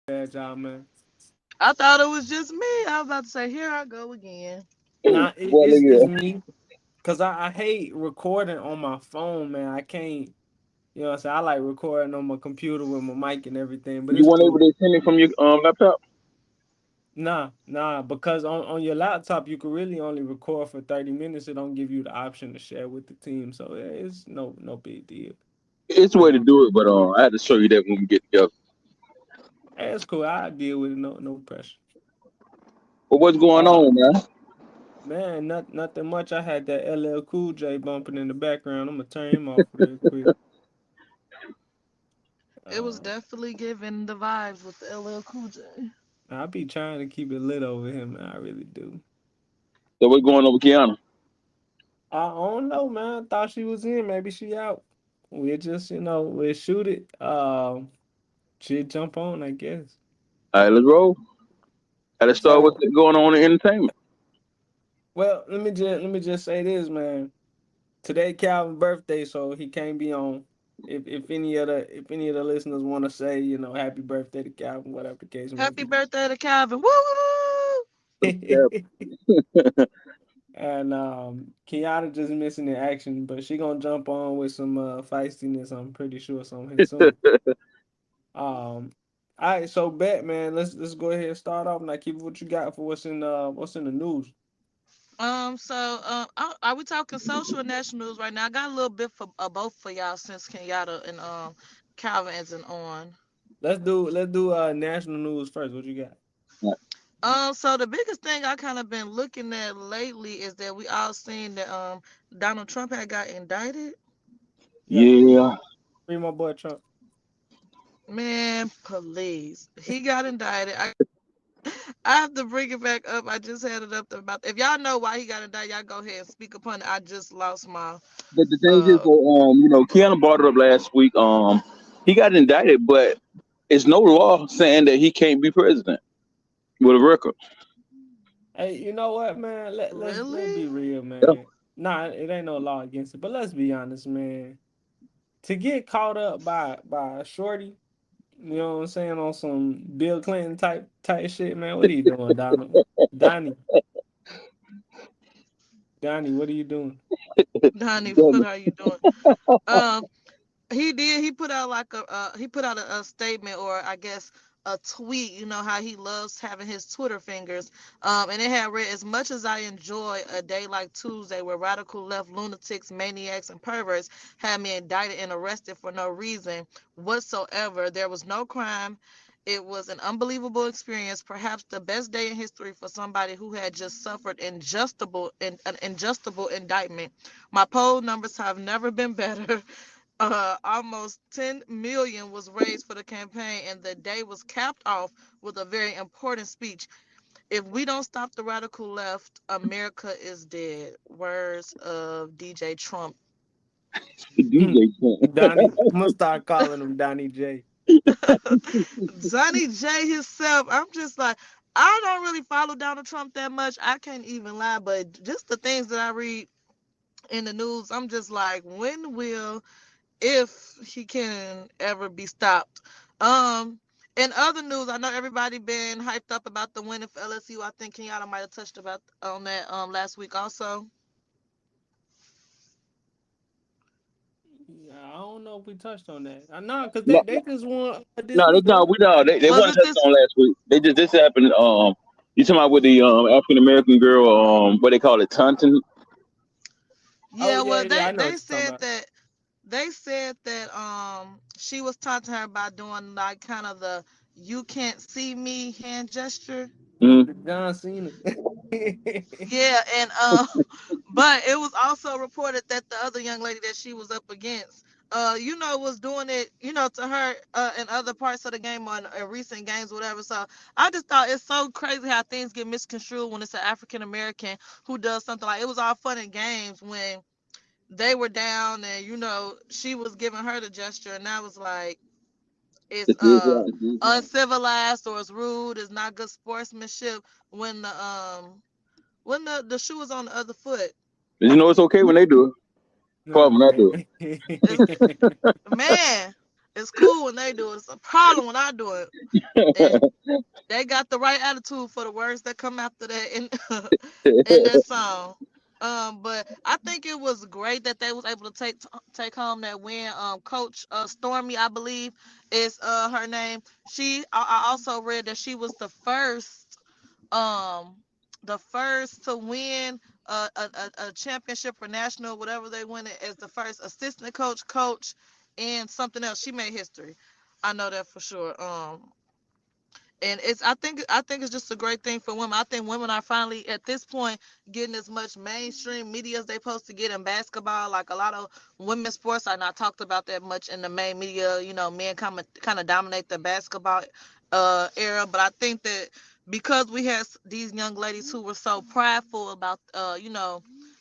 bad job, man. I thought it was just me. I was about to say, here I go again. Nah, Boy, it's look me. Cause I hate recording on my phone, man. I can't. You know what I'm saying? I like recording on my computer with my mic and everything, but you it's weren't able cool. to send it from your laptop. Nah, because on your laptop you can really only record for 30 minutes. It don't give you the option to share with the team, so yeah, it's no big deal. It's a way to Um, do it, but I had to show you that when we get together. yeah, it's cool. I deal with it. No pressure. But what's going Uh, on, man? man, nothing much. I had that LL Cool J bumping in the background. I'm gonna turn him off real quick. It was Uh, definitely giving the vibes with the LL Cool J. I be trying to keep it lit over him, man. I really do. So what's going on with Kiana? I don't know, man. I thought she was in. Maybe she out. We just, we'll shoot it. She'll jump on, I guess. All right, let's roll. Let's start with So, what's going on in entertainment. well, let me just say this, man. Today Calvin's birthday, so he can't be on. If any of the listeners want to say, happy birthday to Calvin, whatever the case may Happy be. birthday to Calvin. Woo woo! Yeah. And Kiana just missing in action, but she gonna jump on with some feistiness. I'm pretty sure something soon. Um, all right, so bet man, let's go ahead and start off. Now, keep what you got for what's in the news. Are we talking social and national news right now? I got a little bit for both for y'all since Kenyatta and Calvin isn't on. Let's do national news first. What you got? So the biggest thing I kind of been looking at lately is that we all seen that Donald Trump had got indicted. Yeah, Yeah. free my boy Trump. Man, please, he got indicted. I have to bring it back up. I just had it up about. If y'all know why he got indicted, y'all go ahead and speak upon it. I just lost my The thing is, uh. Kiana brought it up last week. He got indicted, but it's no law saying that he can't be president with a record. Hey, you know what, man? Let's Really? be real, Yeah. man. Nah, it ain't no law against it, but let's be honest, man. To get caught up by a shorty, you know what I'm saying, on some Bill Clinton type shit, man. What are you doing, Donald? Donnie, Donnie, what are you doing? Honey, what are you doing? Um, he did. He put out like he put out a statement, or I guess a tweet. You know how he loves having his Twitter fingers. And it had read, as much as I enjoy a day like Tuesday where radical left lunatics, maniacs, and perverts had me indicted and arrested for no reason whatsoever, there was no crime. It was an unbelievable experience, perhaps the best day in history for somebody who had just suffered an injustifiable indictment. My poll numbers have never been better. Almost 10 million was raised for the campaign, and the day was capped off with a very important speech. If we don't stop the radical left, America is dead. Words of DJ Trump. DJ Trump. Donnie, I'm gonna start calling him Donnie J. Johnny J himself. I'm just like, I don't really follow Donald Trump that much. I can't even lie, but just the things that I read in the news, I'm just like, when will, if he can ever be stopped? Um, in other news, I know everybody been hyped up about the win for LSU. I think Kenyatta might have touched about on that last week also. Yeah, I don't know if we touched on that. Nah, cause they No, they just won this no, weekend. they Was wasn't it touched this? on last week. They just this happened. You talking about with the African American girl? What they call it, Taunton? Oh Yeah, yeah, well yeah, I know they what you're talking said about. that she was taunting her by doing like kind of the "you can't see me" hand gesture. Mm-hmm. The John Cena. Yeah, and but it was also reported that the other young lady that she was up against, was doing it, to her in other parts of the game on recent games, whatever. So I just thought it's so crazy how things get misconstrued when it's an African American who does something like it was all fun and games when they were down and she was giving her the gesture and that was like it's It's right. uncivilized or it's rude, it's not good sportsmanship when the shoe is on the other foot. You know it's okay when they do it. Oh Probably when I do man. it. It's, man, It's cool when they do it. It's a problem when I do it. And they got the right attitude for the words that come after that in in that song. But I think it was great that they was able to take home that win. Coach Stormy, I believe, is her name. I also read that she was um the first to win a championship or national, whatever they win it, as the first assistant coach, and something else. She made history. I know that for sure. And I think it's just a great thing for women. I think women are finally at this point getting as much mainstream media as they supposed to get in basketball. Like a lot of women's sports are not talked about that much in the main media. Men kind of dominate the basketball era, but I think that because we had these young ladies who were so prideful about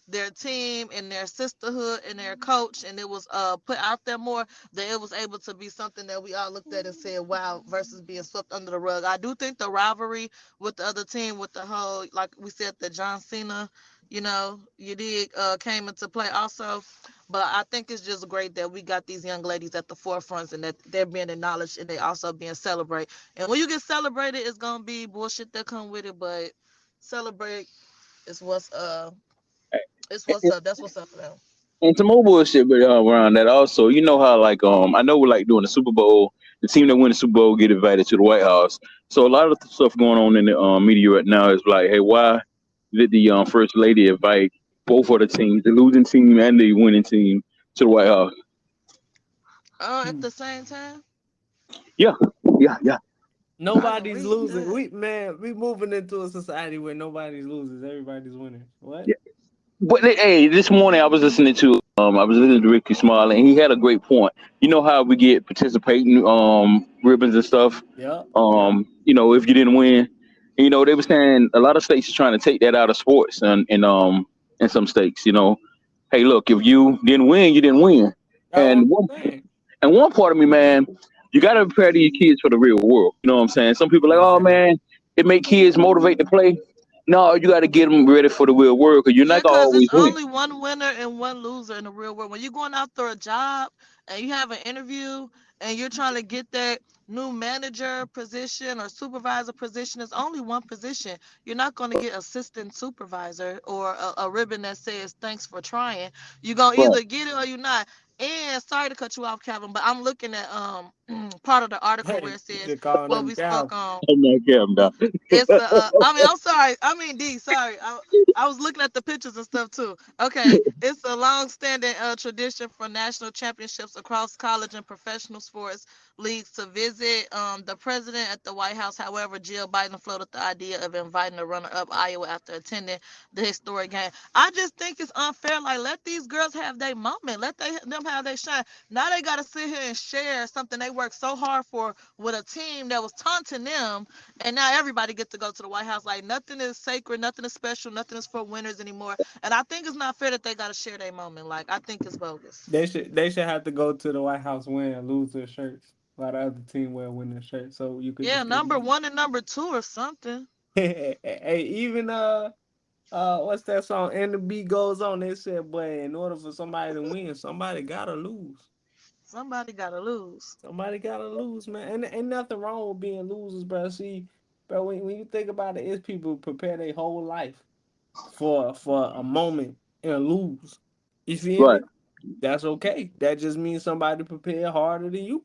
their team and their sisterhood and their coach, and it was put out there more, that it was able to be something that we all looked at and said, wow, versus being swept under the rug. I do think the rivalry with the other team, with the whole, like we said, the John Cena, you did came into play also. But I think it's just great that we got these young ladies at the forefronts and that they're being acknowledged and they also being celebrated. And when you get celebrated, it's gonna be bullshit that come with it, but celebrate is what's up. That's what's up for them. And some more bullshit, but around that also, you know how like I know we're like doing the Super Bowl, the team that win the Super Bowl get invited to the White House. So a lot of the stuff going on in the media right now is like, hey, why did the first lady invite both of the teams, the losing team and the winning team, to the White House? At the same time, Yeah, yeah, yeah. I didn't Nobody's read losing. that. We moving into a society where nobody's loses, everybody's winning. What? But hey, this morning I was listening to Ricky Smiley, and he had a great point. You know how we get participating ribbons and stuff. Yep, yep. If you didn't win, they were saying a lot of states are trying to take that out of sports, and in some states, hey, look, if you didn't win, you didn't win. That's what And I'm one saying. and one part of me, man, you got to prepare these kids for the real world. You know what I'm saying? Some people are like, oh Exactly. man, it make kids motivate to play. No, you got to get them ready for the real world because you're Yeah, not gonna because it's always win. only one winner and one loser in the real world. When you're going after a job and you have an interview and you're trying to get that new manager position or supervisor position, it's only one position. You're not going to get assistant supervisor or a ribbon that says thanks for trying. You're going to Right. either get it or you're not. And sorry to cut you off, Calvin, but I'm looking at part of the article where Hey, it you says just calling what them we spoke cows. on. I'm not kidding, dog. It's I mean, I'm sorry. I mean, D. Sorry. I was looking at the pictures and stuff too. Okay, it's a long-standing tradition for national championships across college and professional sports leagues to visit the president at the White House. However, Jill Biden floated the idea of inviting the runner-up Iowa after attending the historic game. I just think it's unfair. Like, let these girls have their moment. Let them have their shine. Now they got to sit here and share something they worked so hard for with a team that was taunting them, and now everybody gets to go to the White House. Like, nothing is sacred, nothing is special, nothing is for winners anymore. And I think it's not fair that they got to share their moment. Like, I think it's bogus. They should have to go to the White House wearing loser shirts while the other team wear winning shirts, so you could Yeah, just. number one and number two or something. Hey, even what's that song? And the beat goes on. They said, boy, in order for somebody to win, somebody gotta lose. Somebody got to lose. Somebody gotta lose, man. And ain't nothing wrong with being losers, bro. See, bro, when you think about it, it's people who prepare their whole life for a moment and lose. You feel Right, me? That's okay. That just means somebody prepared harder than you.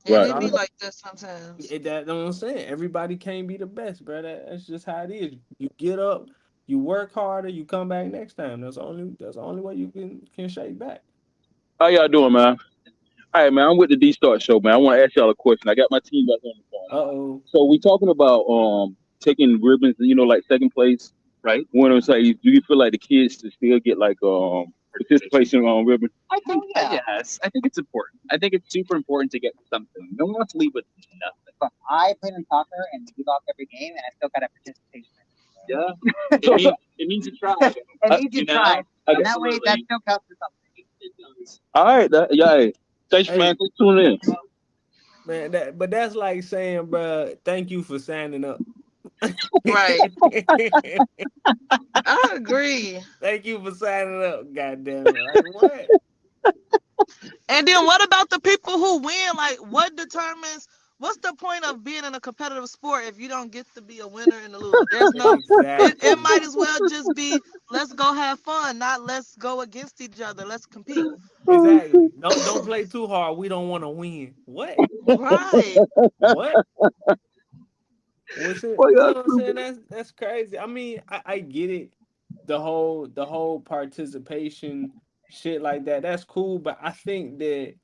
And That's right. it be all. like that sometimes. That's what I'm saying. Everybody can't be the best, bro. That's just how it is. You get up, you work harder, you come back next time. That's the only way you can shake back. How y'all doing, man? All right, man. I'm with the D Start Show, man. I want to ask y'all a question. I got my team back on the phone. Uh-oh. So we talking about taking ribbons, like second place, Right? winners. Say, do you feel like the kids to still get like Participation. participation on ribbon? I think yes. I think it's important. I think it's super important to get something. No one wants to leave with nothing. But I played in soccer and we lost every game, and I still got a participation. Yeah. So, so It means you tried. It I, means You you know? tried, and that way that Absolutely. still counts for something. It does. all right, yeah. Hey, thanks, man. Hey, Thanks for tuning in. man, that's like saying, bro, thank you for signing up. Right. I agree. Thank you for signing up, goddamn it. Like what? And then what about the people who win? Like, what determines what's the point of being in a competitive sport if you don't get to be a winner and a loser? There's no. It Exactly. might as well just be let's go have fun, not let's go against each other. Let's compete. Exactly. Don't play too hard. We don't want to win. What? Right. What? What's it? Well, You yeah, know what I'm saying? That's crazy. I mean, I get it. The whole participation shit like that. That's cool, but I think that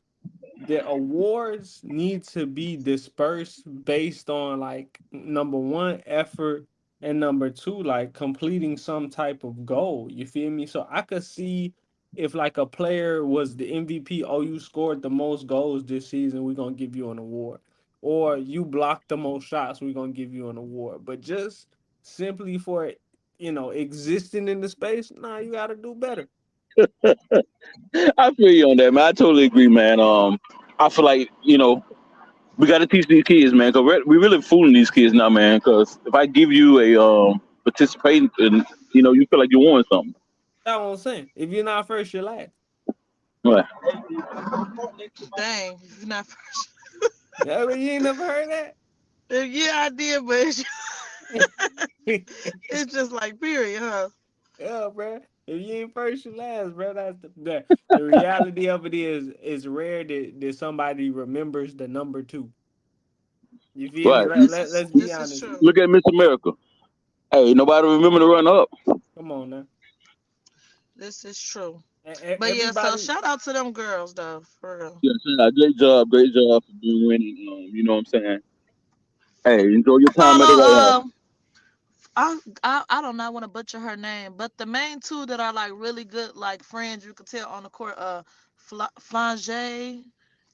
the awards need to be dispersed based on like number one effort and number two like completing some type of goal. You feel me? So I could see if like a player was the MVP, oh you scored the most goals this season, we're gonna give you an award. Or you blocked the most shots, we're gonna give you an award. But just simply for existing in the space, nah, you gotta do better. I feel you on that, man. I totally agree, man. I feel like we got to teach these kids, man, because we really fooling these kids now, man. Because if I give you a participation, and you feel like you won something. That's what I'm saying. If you're not first, you're last. Right. Dang. You're not first. Yeah, but you ain't never heard that? Yeah, I did, but it's just like period, huh? Yeah, bro. If you ain't first, you last, bro. That's the reality of it is rare that somebody remembers the number two. You feel me? Right. Let's be This is honest. true. Look at Miss America. Hey, nobody remember to run up. Come on now. This is true. But yeah, so Everybody, shout out to them girls though, for real. Yeah, great job for doing winning. You know what I'm saying? Hey, enjoy your time at the Follow White House. I don't know, I want to butcher her name, but the main two that are like really good like friends you could tell on the court Flange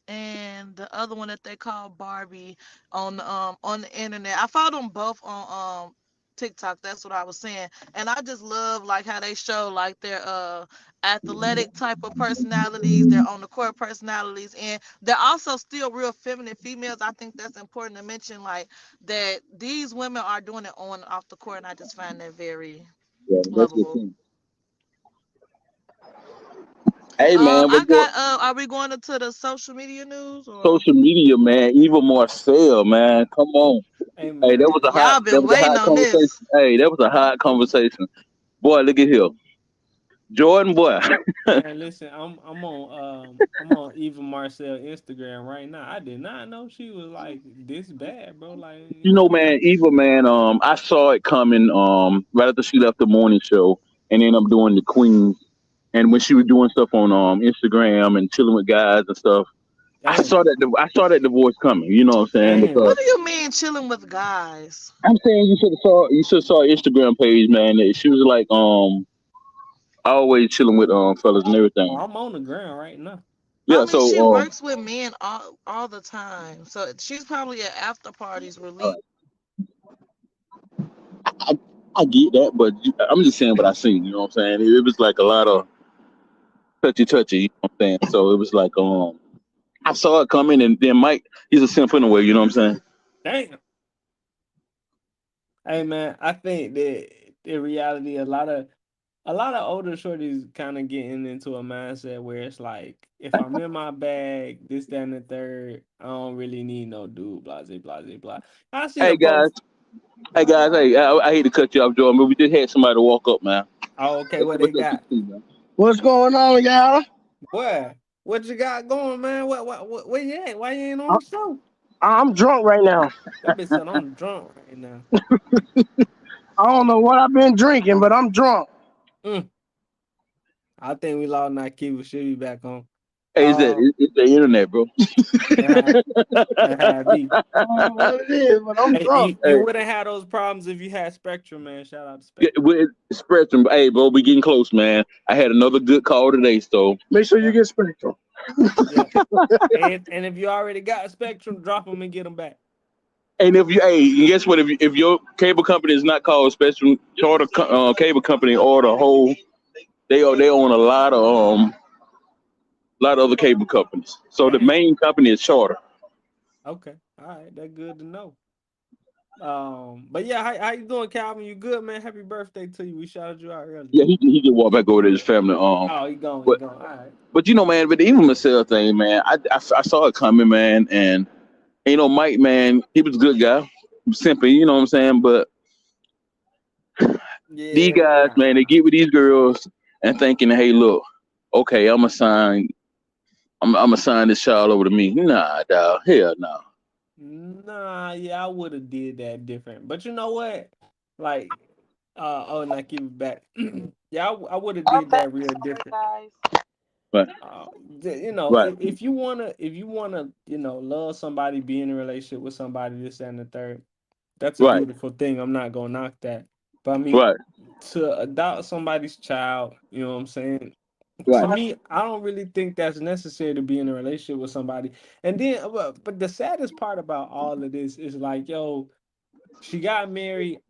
and the other one that they call Barbie on the internet. I followed them both on TikTok. That's what I was saying, and I just love like how they show like their athletic type of personalities, their on the court personalities, and they're also still real feminine females. I think that's important to mention, like that these women are doing it on and off the court, and I just find that very Yeah, that's the lovable. thing. Hey, man, but I got. Are we going into the social media news or social media, man. Eva Marcel, man. Come on. hey Hey, man, y'all that been was a waiting hot on this? conversation. Hey, that was a hot conversation. Boy, look at here. Jordan, boy. man, listen, I'm on Eva Marcel Instagram right now. I did not know she was like this bad, bro. Like, You know, man, Eva, man, I saw it coming right after she left the morning show and ended up doing the Queen. And when she was doing stuff on Instagram and chilling with guys and stuff, damn, I saw that divorce coming. You know what I'm saying? damn. Because What do you mean chilling with guys? I'm saying you should have saw her Instagram page, man. She was like always chilling with fellas and Oh, everything. I'm on the ground right now. I Yeah, mean, she so works with men all the time, so she's probably at after parties uh, release. I, I get that, but I'm just saying what I seen. You know what I'm saying? It was like a lot of touchy. You know what I'm saying? So it was like I saw it coming, and then Mike, he's a simp in a way. You know what I'm saying? Damn. Hey man, I think that in reality, a lot of older shorties kind of getting into a mindset where it's like, if I'm in my bag, this, that, and the third, I don't really need no dude, blah, blah, blah, blah. I seen a Hey guys, post. hey, I hate to cut you off, Jordan, but we just had somebody walk up, man. Oh, okay, what they What's up, got? man? What's going on, y'all? What? What you got going, man? What where you at? Why you ain't on I- the show? I'm drunk right now. That bitch said I'm drunk right now. I don't know what I've been drinking, but I'm drunk. Mm, I think we lost Nakiva. Should be back on. Hey, Uh, it's the internet, bro. that had me. I don't know what it is, but I'm Hey, drunk. you wouldn't have those problems if you had Spectrum, man. Shout out to Yeah, Spectrum. with Spectrum, hey, bro, we getting close, man. I had another good call today, so Make sure you Yeah, get spectrum. yeah. And if you already got Spectrum, drop them and get them back. and guess what? If your cable company is not called Spectrum Charter Cable Company or the whole, they own a lot of other cable companies. So the Damn. main company is Charter. Okay. All right. That's good to know. But yeah, how you doing, Calvin? You good, man? Happy birthday to you. We shouted you out earlier. Yeah, he just walked back over to his family. Oh, he gone, he But gone. All right. man, but the even Marcel thing, man, I saw it coming, man, and Mike, man, he was a good guy, simply, you know what I'm saying. But these Yeah, guys, man, they nah. get with these girls and thinking, hey, look, okay, I'm gonna sign this child over to me. Nah, dog, hell no. Nah, yeah, I would have did that different. But you know what? Like, oh, and I give it back. Yeah, I would have I'm did back. that real Sorry, different. guys. Right, Uh, you know, right, if you wanna, love somebody, be in a relationship with somebody, this that, and the third, that's a right, beautiful thing. I'm not gonna knock that. But I mean, right, to adopt somebody's child, you know what I'm saying? To right. me, I don't really think that's necessary to be in a relationship with somebody. And then, but the saddest part about all of this is like, yo, she got married.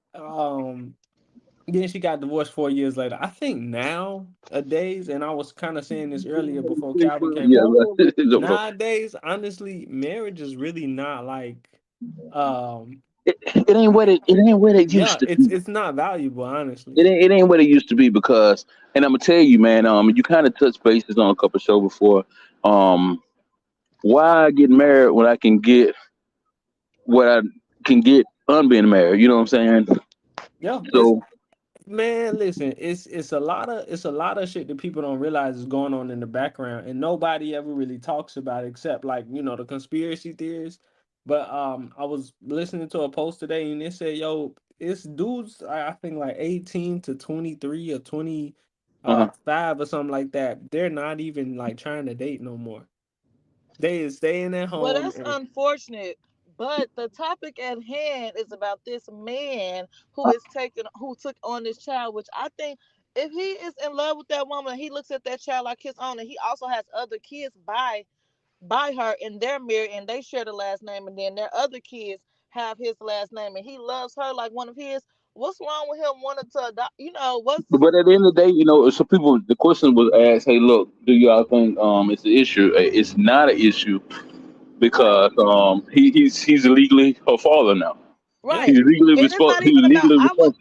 Then she got divorced 4 years later. I think nowadays, and I was kind of saying this earlier before Calvin came Yeah, on. right. Nowadays, honestly, marriage is really not like, um, It ain't what it ain't what it used yeah, to it's be. it's not valuable, honestly. It ain't what it used to be because, and I'm gonna tell you, man. You kind of touched bases on a couple shows before. Um, why get married when I can get what I can get unbeing married? You know what I'm saying? Yeah, it's So, man, listen, it's a lot of shit that people don't realize is going on in the background, and nobody ever really talks about it except like the conspiracy theories. But I was listening to a post today, and it said, "Yo, it's dudes. I think like 18 to 23 or 20, uh-huh. 5 or something like that. They're not even like trying to date no more. They is staying at Well, home that's and unfortunate. But the topic at hand is about this man who took on this child, which I think if he is in love with that woman, he looks at that child like his own, and he also has other kids by her, and they're married and they share the last name, and then their other kids have his last name, and he loves her like one of his. What's wrong with him wanting to adopt? What's But at the end of the day, so people, the question was asked, hey, look, do y'all think it's an issue? It's not an issue right? because he's legally her father now. yeah, Right. He's legally And it's not even about legally responsible.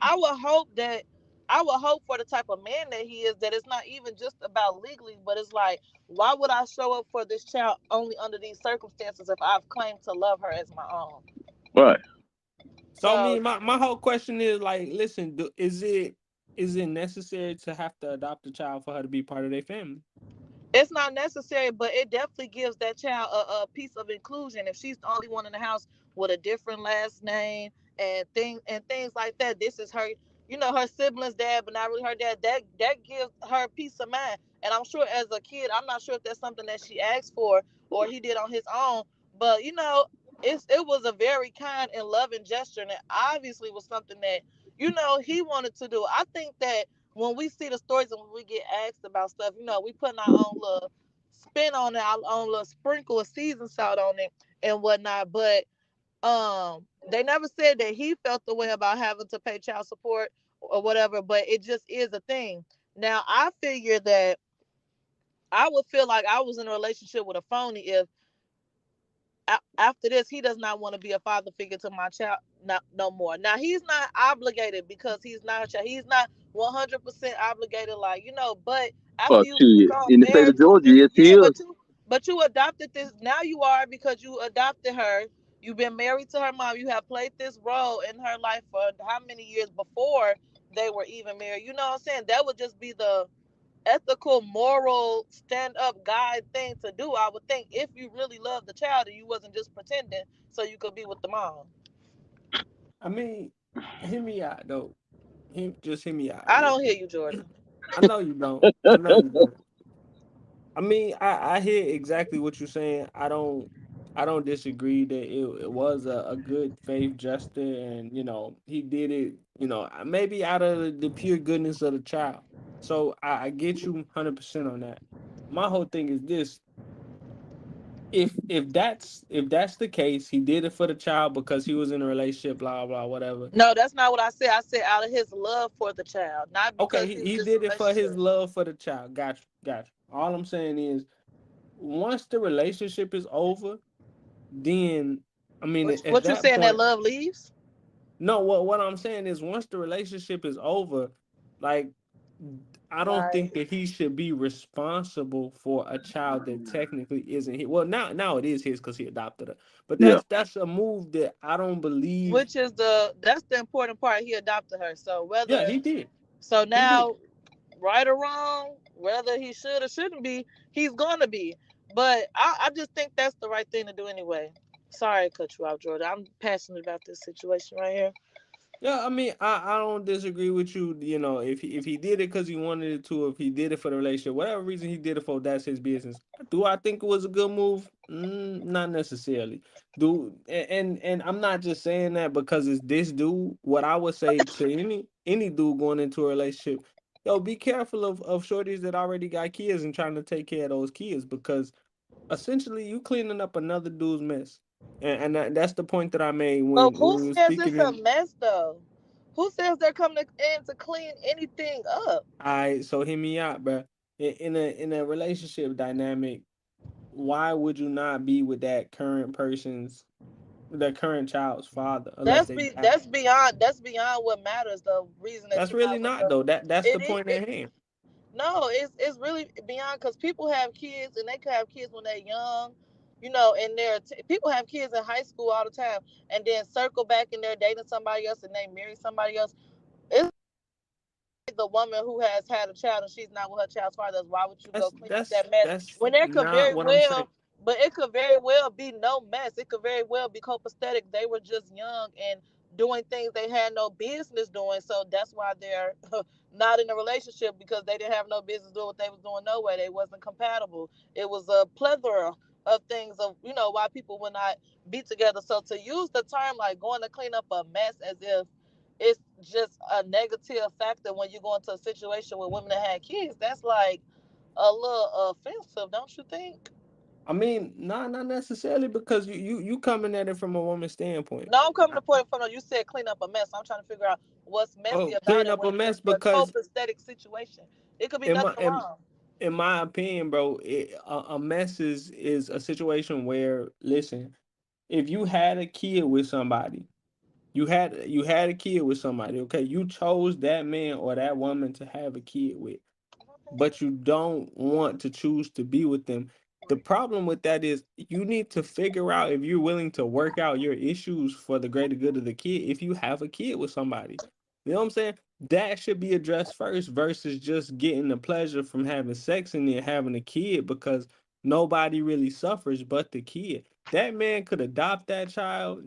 I would hope for the type of man that he is that it's not even just about legally, but it's like, why would I show up for this child only under these circumstances if I've claimed to love her as my own? Right. So I So mean, my whole question is like, listen, is it necessary to have to adopt a child for her to be part of their family? it's not necessary, but it definitely gives that child a piece of inclusion. If she's the only one in the house with a different last name and things like that, this is her, her siblings' dad, but not really her dad. That gives her peace of mind. And I'm sure as a kid, I'm not sure if that's something that she asked for or he did on his own, but it was a very kind and loving gesture, and it obviously was something that he wanted to do. I think that when we see the stories and when we get asked about stuff, we putting our own little spin on it, our own little sprinkle of season salt on it and whatnot. But they never said that he felt the way about having to pay child support or whatever, but it just is a thing. Now I figure that I would feel like I was in a relationship with a phony if after this, he does not want to be a father figure to my child no more. Now he's not obligated because he's not a child. He's not 100% obligated, like But after Oh, you shit. become In the state married of to Georgia, this, yes, he yeah, is. but you adopted this. Now you are because you adopted her. You've been married to her mom. You have played this role in her life for how many years before they were even married? You know what I'm saying? That would just be the ethical, moral, stand up guy thing to do. I would think if you really loved the child and you wasn't just pretending so you could be with the mom. I mean, hear me out though. Hear me out. I don't hear you, Jordan. I know you don't. I know you don't. I mean, I hear exactly what you're saying. I don't disagree that it was a good faith gesture, and he did it. Maybe out of the pure goodness of the child. So I get you 100% on that. My whole thing is this: if that's the case, he did it for the child because he was in a relationship, blah blah whatever. No, that's not what I said. I said out of his love for the child, not Okay, because he, he was he this did it for his relationship. love for the child. Got you. All I'm saying is, once the relationship is over, then I mean, at What you that saying that point, love leaves? No, what I'm saying is once the relationship is over, like I don't Right. think that he should be responsible for a child that technically isn't his. Well, now it is his because he adopted her. But Yeah, that's a move that I don't believe. Which is that's the important part. He adopted her. So Yeah, whether he did. so He did. now, right or wrong, whether he should or shouldn't be, he's gonna be. But I just think that's the right thing to do anyway. Sorry to cut you off, Jordan. I'm passionate about this situation right here. Yeah, I mean, I don't disagree with you. You know, if he did it because he wanted it to, if he did it for the relationship, whatever reason he did it for, that's his business. Do I think it was a good move? Not necessarily. Do and I'm not just saying that because it's this dude. What I would say to any dude going into a relationship, yo, be careful of shorties that already got kids and trying to take care of those kids because essentially you cleaning up another dude's mess. That's the point that I made But when who we were says speaking it's a in. mess though? Who says they're coming in to clean anything up? I so hear me out, bro. In a relationship dynamic, why would you not be with the current child's father unless they have? That's beyond what matters. The reason that That's you're really not with not the though. That's the it is point it, at hand. no, it's really beyond because people have kids and they could have kids when they're young, and people have kids in high school all the time and then circle back and they're dating somebody else and they marry somebody else. It's the woman who has had a child and she's not with her child's father. Why would you go That's clean up that's that mess that's when there could not very what I'm saying. well, but it could very well be no mess. It could very well be copacetic. They were just young and doing things they had no business doing. So that's why they're not in a relationship because they didn't have no business doing what they was doing no way. They wasn't compatible. It was a plethora of things of why people would not be together. So to use the term like going to clean up a mess as if it's just a negative factor when you go into a situation with women that had kids. That's like a little offensive, don't you think? I mean, not necessarily because you coming at it from a woman's standpoint. No, I'm coming to point from you said clean up a mess. I'm trying to figure out what's messy Oh, about clean it up when a it could mess be a because copacetic situation. It could be in my nothing in, wrong. in my opinion, bro, a mess is a situation where listen, if you had a kid with somebody, you had a kid with somebody, okay? You chose that man or that woman to have a kid with, but you don't want to choose to be with them. The problem with that is you need to figure out if you're willing to work out your issues for the greater good of the kid if you have a kid with somebody. You know what I'm saying? That should be addressed first versus just getting the pleasure from having sex and then having a kid because nobody really suffers but the kid. That man could adopt that child,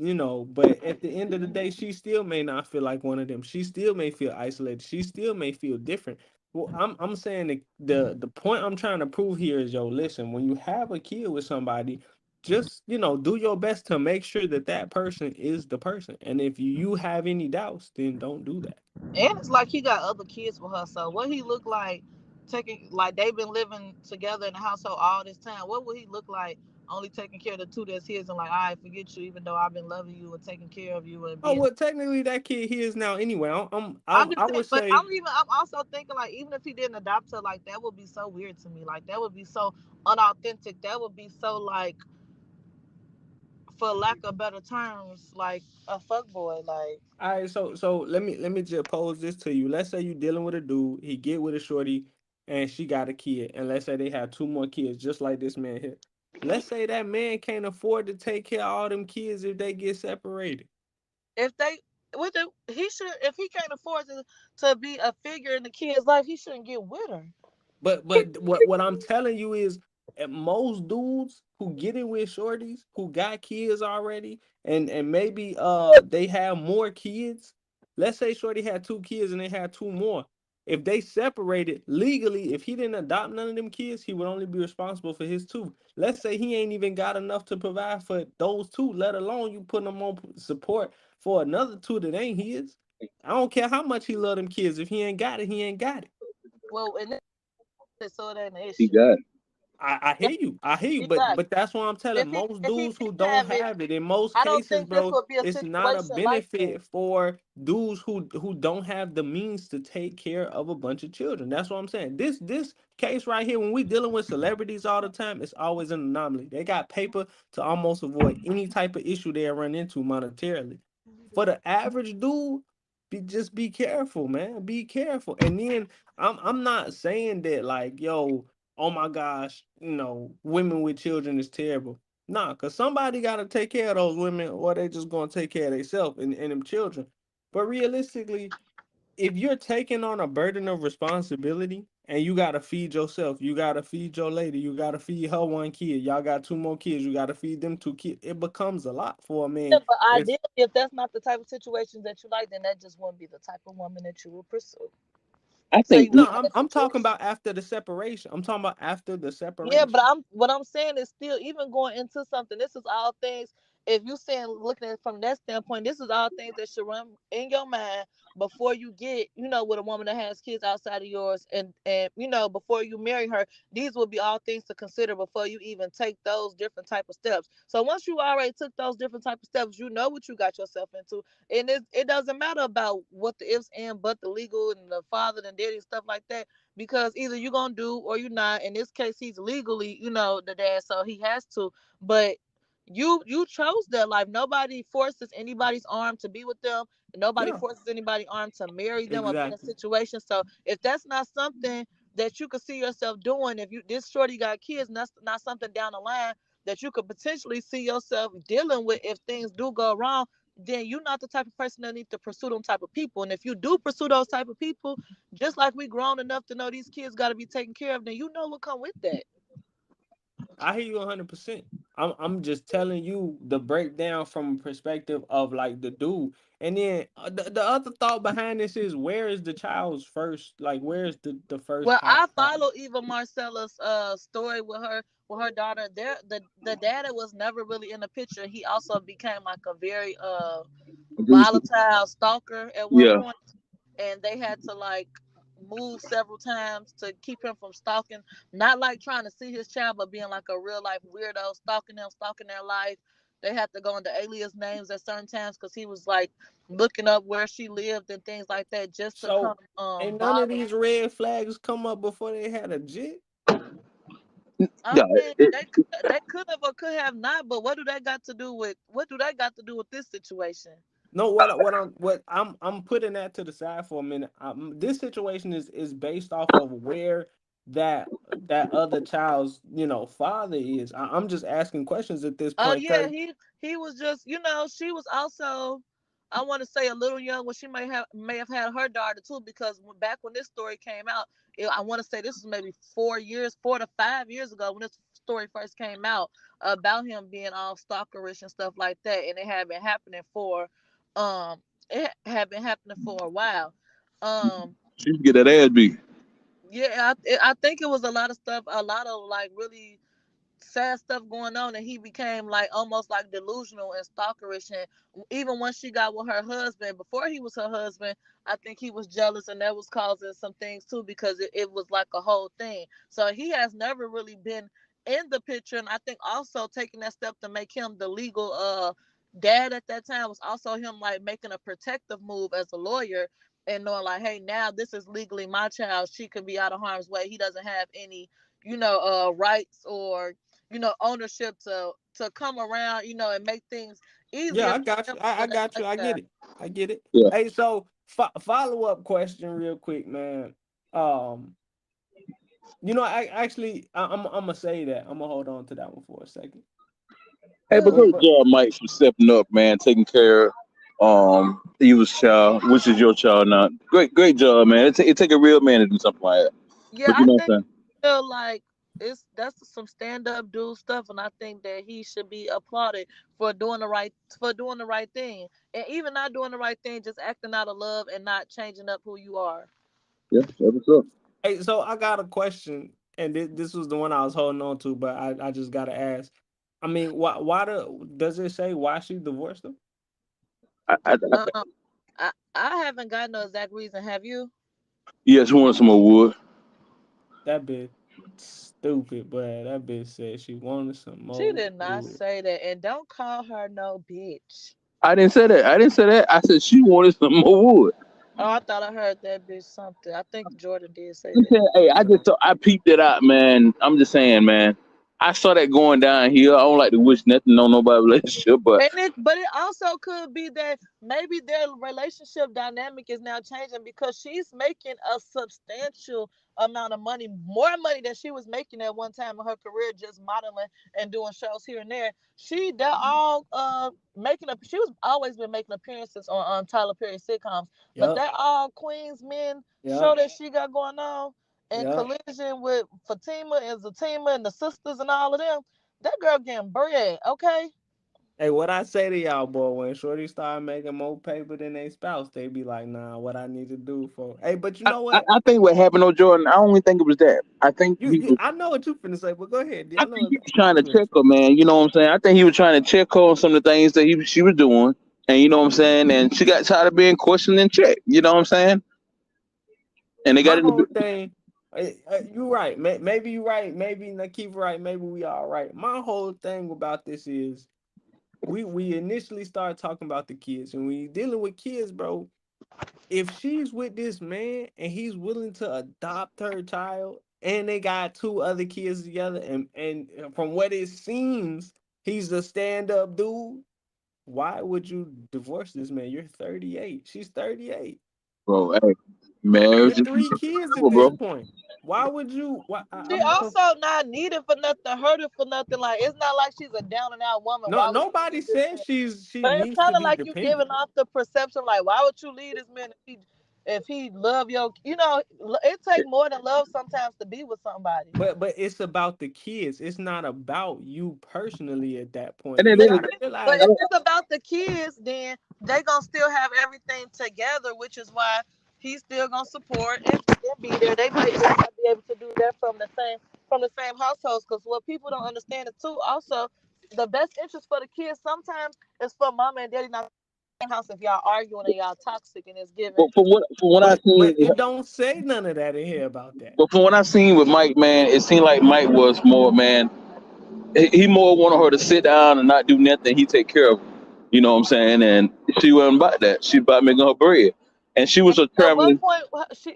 but at the end of the day, she still may not feel like one of them. She still may feel isolated. She still may feel different. Well, I'm saying the point I'm trying to prove here is, yo, listen, when you have a kid with somebody, just do your best to make sure that that person is the person. And if you have any doubts, then don't do that. And it's like he got other kids with her. So what he look like taking like they've been living together in the household all this time. What would he look like only taking care of the two that's his and like, I forget you even though I've been loving you and taking care of you and Oh being well, technically that kid he is now anyway. I'm just I saying, would but say I'm also thinking like even if he didn't adopt her, like that would be so weird to me. Like that would be so unauthentic. That would be so like, for lack of better terms, like a fuck boy. Like all right, so let me just pose this to you. Let's say you dealing with a dude, he get with a shorty, and she got a kid, and let's say they have two more kids, just like this man here. Let's say that man can't afford to take care of all them kids if they get separated. if they with the he should if he can't afford to be a figure in the kid's life, he shouldn't get with her. But what I'm telling you is most dudes who get in with shorties who got kids already and maybe they have more kids. Let's say shorty had two kids and they had two more. If they separated legally, if he didn't adopt none of them kids, he would only be responsible for his two. Let's say he ain't even got enough to provide for those two, let alone you putting them on support for another two that ain't his. I don't care how much he love them kids. If he ain't got it, he ain't got it. Well, and so it ain't an he issue. got it. I hear you, He but got it. that's what I'm telling If he most if he dudes didn't who don't have it, have it. In most I don't cases, think this bro, would be a it's not a situation like this. benefit for dudes who don't have the means to take care of a bunch of children. That's what I'm saying. This case right here, when we dealing with celebrities all the time, it's always an anomaly. They got paper to almost avoid any type of issue they run into monetarily. For the average dude, just be careful, man. Be careful. And then I'm not saying that like, yo, oh my gosh, women with children is terrible. Nah, cause somebody gotta take care of those women, or they just gonna take care of themselves and them children. But realistically, if you're taking on a burden of responsibility and you gotta feed yourself, you gotta feed your lady, you gotta feed her one kid, y'all got two more kids, you gotta feed them two kids. It becomes a lot for a Yeah, man. but It's ideally, if that's not the type of situation that you like, then that just wouldn't be the type of woman that you would pursue. I So think you no, know, I'm talking about after the separation. I'm talking about after the yeah, but separation. what I'm saying is still even going into something. This is all things. If you saying looking at it from that standpoint, this is all things that should run in your mind before you get, with a woman that has kids outside of yours, and before you marry her. These will be all things to consider before you even take those different type of steps. So once you already took those different type of steps, you know what you got yourself into, and it doesn't matter about what the ifs and but the legal and the father and daddy and stuff like that, because either you're gonna do or you're not. In this case, he's legally, the dad, so he has to. But you chose that life. Nobody forces anybody's arm to be with them. Nobody Yeah, forces anybody's arm to marry them or be in a exactly. situation. So if that's not something that you could see yourself doing, if you this shorty got kids, and that's not something down the line that you could potentially see yourself dealing with if things do go wrong, then you're not the type of person that needs to pursue them type of people. And if you do pursue those type of people, just like we grown enough to know these kids got to be taken care of, then you know what come with that. I hear you 100%. I'm just telling you the breakdown from a perspective of like the dude. And then the other thought behind this is, where is the child's first, like where is the first Well, I child? follow Eva Marcella's story with her daughter. There, the dad was never really in the picture. He also became like a very abusive. volatile stalker at one Yeah, point, and they had to like move several times to keep him from stalking. Not like trying to see his child, but being like a real life weirdo, stalking them, stalking their life. They had to go into alias names at certain times because he was like looking up where she lived and things like that just to come So ain't none of bother. these red flags come up before they had a jit? I yeah. mean, It, they could have or could have not, but what do that got to do with this situation? No, what I'm putting that to the side for a minute. This situation is based off of where that other child's father is. I'm just asking questions at this Oh point yeah, because he was just, she was also, I want to say, a little young when she may have had her daughter too, because back when this story came out, I want to say this was maybe 4 years, 4 to 5 years ago when this story first came out about him being all stalkerish and stuff like that, and um it had been happening for a while. Um, she used to get that ass beat. yeah, I think it was a lot of stuff, a lot of like really sad stuff going on, and he became like almost like delusional and stalkerish. And even when she got with her husband, before he was her husband, I think he was jealous, and that was causing some things too, because it was like a whole thing. So he has never really been in the picture, and I think also taking that step to make him the legal dad at that time was also him like making a protective move as a lawyer, and knowing like, hey, now this is legally my child, she can be out of harm's way, he doesn't have any rights or ownership to come around, and make things yeah, easier I for got him you. and I that got you. I get lifestyle. it. I get it. Yeah. Hey, so follow up question, real quick, man. Um, I'm gonna say that. I'm gonna hold on to that one for a second. Hey, but Good. But great but job, Mike, for stepping up, man, taking care of Eva's child, which is your child now. Great job, man. It take a real man to do something like that. Yeah, But you I know what think I'm saying? feel like that's some stand up dude stuff, and I think that he should be applauded for doing the right thing, and even not doing the right thing, just acting out of love and not changing up who you are. Yeah, that's what's up. hey, so I got a question, and this was the one I was holding on to, but I just gotta ask. I mean, does it say why she divorced him? I think, Um, I haven't got no exact reason. Have you? yeah, she wanted some more wood. That bitch stupid, but that bitch said she wanted some She more did not wood. say that, and don't call her no bitch. I didn't say that. I didn't say that. I said she wanted some more wood. Oh, I thought I heard that bitch something. I think Jordan did say I'm that. saying, hey, I No. just I peeped it out, man. I'm just saying, man. I saw that going down here. I don't like to wish nothing on nobody relationship, but But it also could be that maybe their relationship dynamic is now changing because she's making a substantial amount of money, more money than she was making at one time in her career, just modeling and doing shows here and there. They're all she was always been making appearances on Tyler Perry sitcoms, but Yep. they're all Queens men show Yep. that she got going on, and Yep. collision with Fatima and Zatima and the sisters and all of them. That girl getting bread, okay? Hey, what I say to y'all, boy, when Shorty start making more paper than they spouse, they be like, nah, what I need to do for. Hey, but you I, know I, what? I think what happened on Jordan, I only think it was that. I think I know what you finna say, but go ahead. I I know think he what was trying you to finna check say. her, man. You know what I'm saying? I think he was trying to check her on some of the things that she was doing, and you know what I'm saying. And she got tired of being questioned and checked. You know what I'm saying? And they got My in the whole thing, you right. Maybe you right. Maybe Nakeem right. Maybe we all right. My whole thing about this is we initially started talking about the kids, and when you dealing with kids, bro, if she's with this man and he's willing to adopt her child and they got two other kids together and from what it seems he's a stand-up dude, why would you divorce this man? You're 38, she's 38, bro. Hey, marriage with is three kids at forever, this bro. point. Why would you She I'm also not needed for nothing, hurting for nothing. Like it's not like she's a down and out woman. no, Why would you nobody leave this says man? she But it's needs to kind of be like you giving dependent. off the perception, like why would you leave this man if he love your? You know, it take more than love sometimes to be with somebody. But it's about the kids, it's not about you personally at that point. And then, You But then got to but realize. if it's about the kids, then they gonna still have everything together, which is why he's still gonna support and be there. They might just not be able to do that from the same households. Because what people don't understand it too, also, the best interest for the kids sometimes is for mama and daddy not in the same house if y'all arguing and y'all toxic and it's giving. but from what I seen, But it don't say none of that in here about that. but from what I seen with Mike, man, it seemed like Mike was more, man. He more wanted her to sit down and not do nothing. He take care of her. You know what I'm saying? And she wasn't about that. She about making her bread. And she And was a at what traveling. point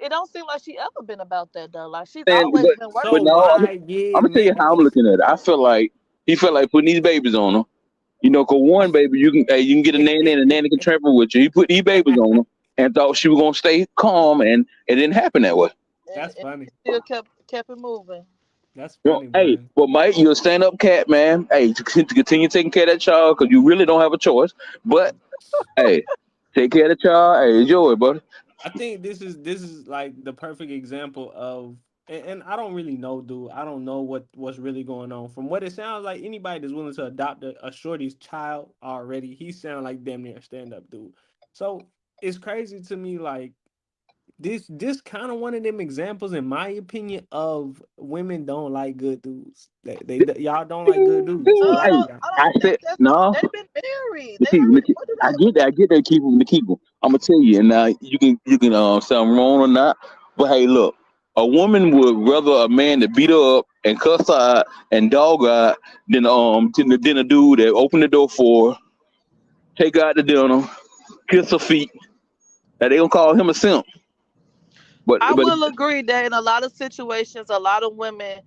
it don't seem like she ever been about that though. Like she's And always been So but working no, hard. why, yeah, I'm gonna tell you how I'm it's looking at it. I feel like he felt like putting these babies on her. You know, 'cause one baby you can get a nanny and a nanny can travel with you. He put these babies on her and thought she was gonna stay calm, and it didn't happen that way. that's And funny. he still kept it moving. That's Well, funny, hey, man. well, Mike, you're a stand-up cat, man. Hey, to continue taking care of that child because you really don't have a choice. But hey, take care of the child. Hey, enjoy it, buddy. I think this is like the perfect example of, and I don't really know, dude. I don't know what's really going on. From what it sounds like, anybody that's willing to adopt a shorty's child already, he sound like damn near a stand up dude. So it's crazy to me, like this kind of one of them examples, in my opinion, of women don't like good dudes. Y'all don't like good dudes. A No, lot of Hey, y'all. I I don't said think that's what no. they've been married. They Nikki, already Nikki, what do I they get that. I get that. Keep them. I'm gonna tell you, and now you can say I'm wrong or not. But hey, look, a woman would rather a man that beat her up and cuss her out and dog her out than a dude that open the door for her, take her out to dinner, kiss her feet. Now they gonna call him a simp. I But will agree that in a lot of situations, a lot of women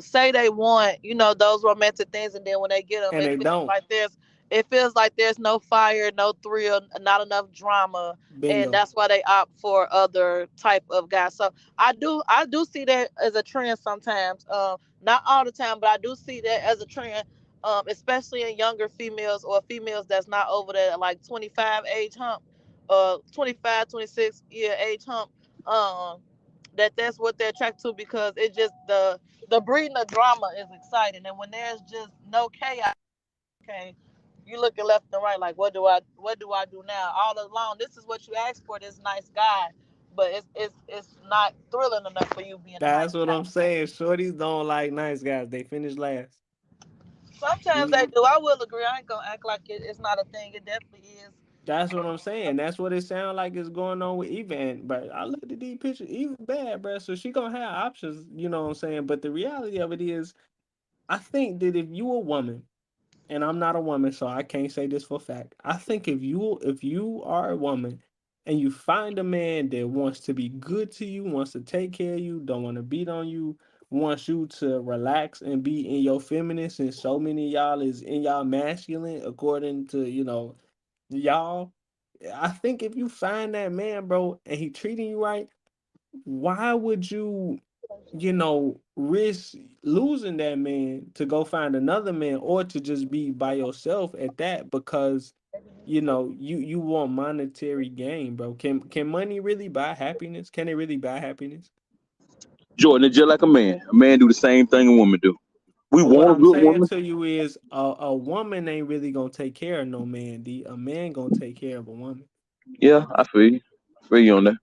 say they want, those romantic things, and then when they get them, And they don't. it feels like there's no fire, no thrill, not enough drama, and Bingo. that's why they opt for other type of guys. So I do see that as a trend sometimes. Not all the time, but I do see that as a trend. Especially in younger females or females that's not over that like 25 age hump, 25, 26 year age hump, um that's what they're attracted to because it just the breeding of drama is exciting, and when there's just no chaos, okay, you looking left and right like what do I do now? All along, this is what you asked for, this nice guy, but it's not thrilling enough for you being a That's nice what guy. I'm saying. Shorties don't like nice guys. They finish last. Sometimes they You do. I will agree. I ain't gonna act like it's not a thing. It definitely is. That's what I'm saying. That's what it sounds like is going on with Evan. But I looked at these pictures, Evan bad, bro. So she gonna have options, you know what I'm saying? But the reality of it is, I think that if you a woman, and I'm not a woman, so I can't say this for a fact. I think if you are a woman and you find a man that wants to be good to you, wants to take care of you, don't want to beat on you, wants you to relax and be in your feminine, since so many of y'all is in y'all masculine according to, y'all. I think if you find that man, bro, and he treating you right, why would you, risk losing that man to go find another man, or to just be by yourself at that? Because you want monetary gain, bro. Can money really buy happiness? Can it really buy happiness? Jordan, it's just like a man. A man do the same thing a woman do. We But what want a I'm good saying woman. to you is, a woman ain't really gonna take care of no man. A man gonna take care of a woman. Yeah, I feel you. Feel you on that.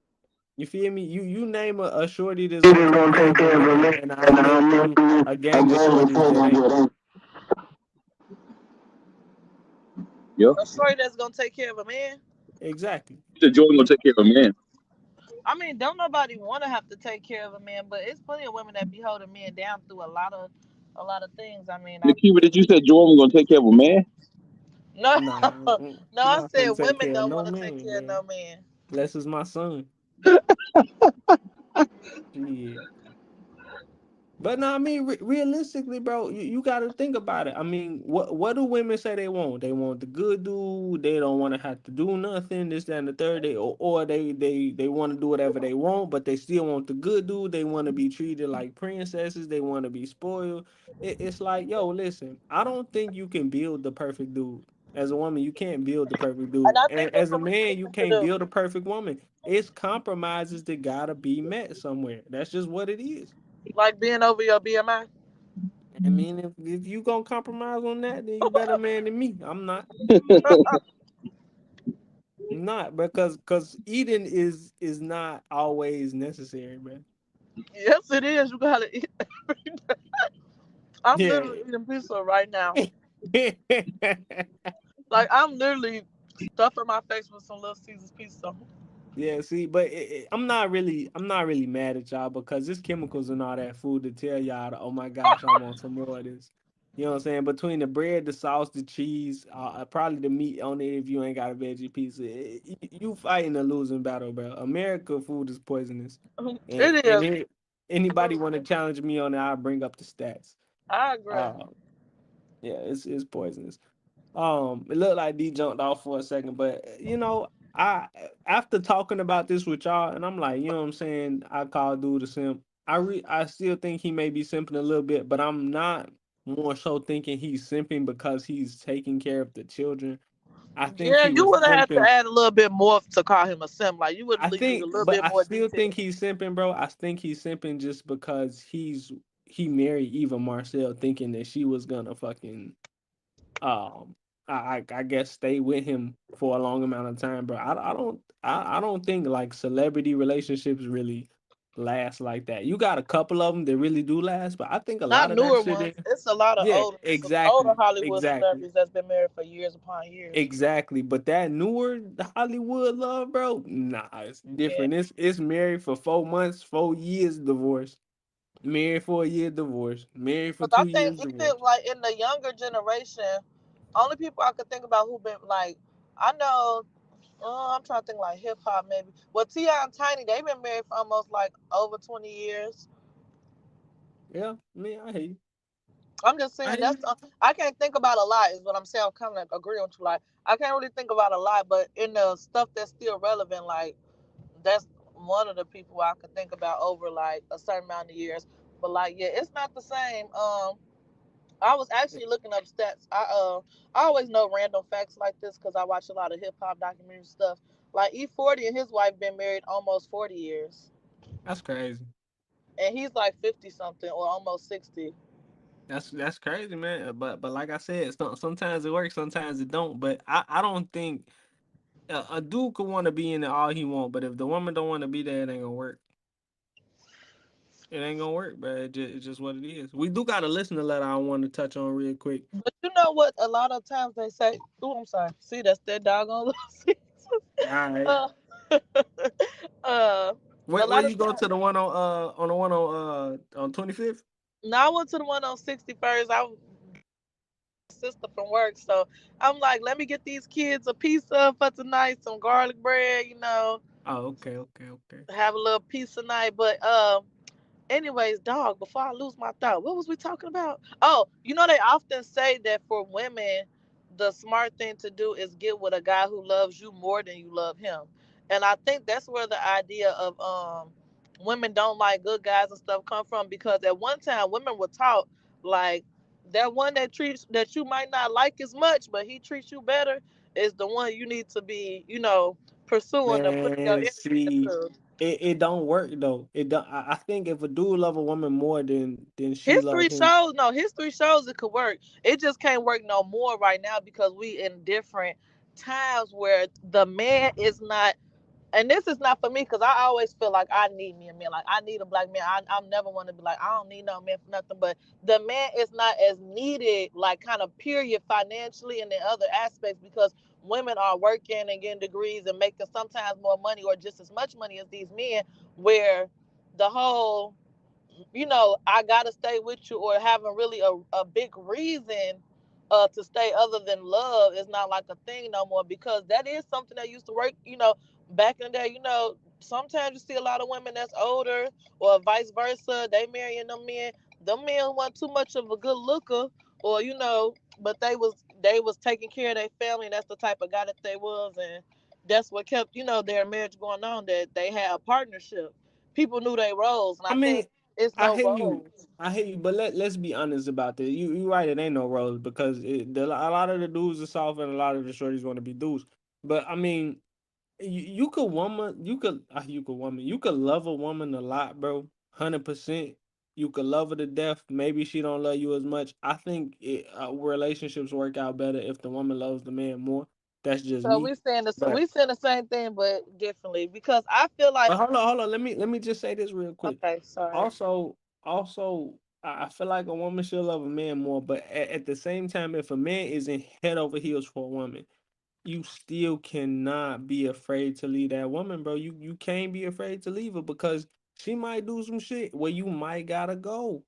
You feel me? You name a shorty that's gonna take care of a man, and I'll name you a gang of shorties that ain't. Yeah. A shorty that's gonna take care of a man. Exactly. You said Jordan gonna take care of a man. I mean, don't nobody want to have to take care of a man, but it's plenty of women that be holding men down through a lot of things. I mean, Nikita, did you say Jordan gonna take care of a man? no, Nah, no, I'm I not said finna take women care of don't no want to take man, care of man. no man. Unless it's my son. Yeah. But no, I mean, realistically, bro, you got to think about it. I mean, what do women say they want? They want the good dude. They don't want to have to do nothing. This, that, and the third. Or they want to do whatever they want, but they still want the good dude. They want to be treated like princesses. They want to be spoiled. It's like, yo, listen, I don't think you can build the perfect dude. As a woman, you can't build the perfect And dude, I think and that's as a what we man, you fixing to can't do. build a perfect woman. It's compromises that gotta be met somewhere. That's just what it is. Like being over your BMI. I mean, if you gonna compromise on that, then you better man than me. I'm not. Not because eating is not always necessary, man. Yes, it is. You gotta eat. I'm Yeah. literally eating pizza right now. Like I'm literally stuffing my face with some Little Caesars pizza. Yeah, see, but I'm not really mad at y'all because there's chemicals in all that food to tell y'all, oh my gosh, I want some more of this. You know what I'm saying? Between the bread, the sauce, the cheese, probably the meat on it if you ain't got a veggie pizza, you fighting a losing battle, bro. America food is poisonous, and It and is. it, anybody want to challenge me on it, I'll bring up the stats. I agree. Uh, yeah, it's poisonous. It looked like D jumped off for a second, but I after talking about this with y'all, and I'm like, what I'm saying, I call dude a simp. I still think he may be simping a little bit, but I'm not more so thinking he's simping because he's taking care of the children. I think Yeah, he you was would have had to simping. add a little bit more to call him a sim. Like you would I have used a think, little but bit I more still detail. think he's simping, bro. I think he's simping just because he married Eva Marcel thinking that she was gonna fucking um I guess stay with him for a long amount of time, bro. I don't think like celebrity relationships really last like that. You got a couple of them that really do last, but I think a Not lot of that newer shit ones. is, It's a lot of yeah, some older exactly, Hollywood exactly, celebrities that's been married for years upon years. exactly. But that newer Hollywood love, bro, nah, it's Yeah. different. It's married for 4 months, 4 years, divorce. Married for a year, divorce. Married for Because I two think years, even divorce. like in the younger generation, only people I could think about who been like, I know, I'm trying to think like hip hop maybe. Well, Ti and Tiny, they've been married for almost like over 20 years. Yeah, man, I hate you. I'm just I saying hate that's you. I can't think about a lot is what I'm saying. I'm kind of agreeing with you. Like I can't really think about a lot, but in the stuff that's still relevant, like that's one of the people I could think about over like a certain amount of years. But like yeah, it's not the same. I was actually looking up stats. I always know random facts like this because I watch a lot of hip hop documentary stuff. Like E40 and his wife been married almost 40 years, That's crazy. and he's like 50 something or almost 60. That's crazy, man. But like I said, sometimes it works, sometimes it don't. But I don't think a dude could want to be in it all he want, but if the woman don't want to be there, it ain't gonna work. It ain't gonna work, but it's just what it is. We do got a listener letter I want to touch on real quick. But you know what? A lot of times they say, "Oh, I'm sorry." See, that's that doggone little. All right, uh, uh, a where lot of you go times. to the one on the one on 25th? Now I went to the one on 61st. I sister from work. So I'm like, let me get these kids a pizza for tonight, some garlic bread, Oh, okay, okay, okay. have a little pizza night. But Anyways, dog, before I lose my thought, what was we talking about? Oh, they often say that for women, the smart thing to do is get with a guy who loves you more than you love him. And I think that's where the idea of women don't like good guys and stuff come from, because at one time women were taught like that one that you might not like as much, but he treats you better, is the one you need to be, pursuing or putting your Man, energy see, into. it don't work though. It don't. I think if a dude love a woman more than she love History him, shows no. History shows it could work. It just can't work no more right now because we in different times where the man is not. And this is not for me because I always feel like I need me a man. Like I need a black man. I'm never want to be like I don't need no man for nothing. But the man is not as needed, like kind of period financially and in other aspects, because women are working and getting degrees and making sometimes more money or just as much money as these men. Where the whole I gotta stay with you or having really a big reason to stay other than love is not like a thing no more, because that is something that used to work, back in the day. Sometimes you see a lot of women that's older or vice versa, they marrying them men want too much of a good looker, or but they was taking care of their family, and that's the type of guy that they was, and that's what kept, their marriage going on, that they had a partnership. People knew their roles, and I I mean, think it's I no hear you. roles. I hear you, but let's be honest about this. You right, it ain't no roles because a lot of the dudes are soft and a lot of the shorties want to be dudes. But I mean, you could you could love a woman a lot, bro. 100%. You could love her to death. Maybe she don't love you as much. I think relationships work out better if the woman loves the man more. That's just So me. But we saying the same thing, but differently, because I feel like, hold on. Let me just say this real quick. okay, sorry. Also, I feel like a woman should love a man more, but at the same time, if a man isn't head over heels for a woman, you still cannot be afraid to leave that woman, bro. You can't be afraid to leave her because she might do some shit where you might gotta go.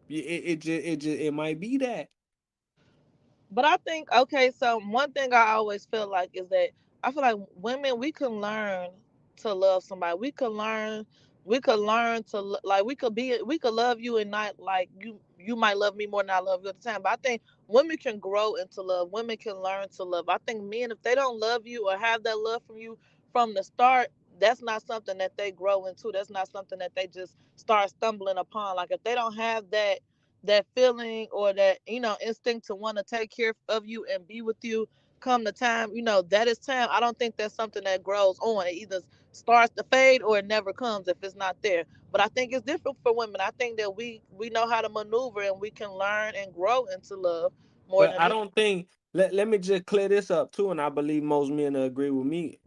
It might be that. But I think, okay, so one thing I always feel like is that I feel like women, we can learn to love somebody. We could learn to like we could love you and not like you might love me more than I love you at the time. But I think women can grow into love. Women can learn to love. I think men, if they don't love you or have that love from you from the start, that's not something that they grow into. That's not something that they just start stumbling upon. Like if they don't have that feeling or that instinct to want to take care of you and be with you come the time that is time. I don't think that's something that grows on. It either starts to fade or it never comes if it's not there. But I think it's different for women. I think that we know how to maneuver and we can learn and grow into love more But than I men. don't think let me just clear this up too, and I believe most men agree with me.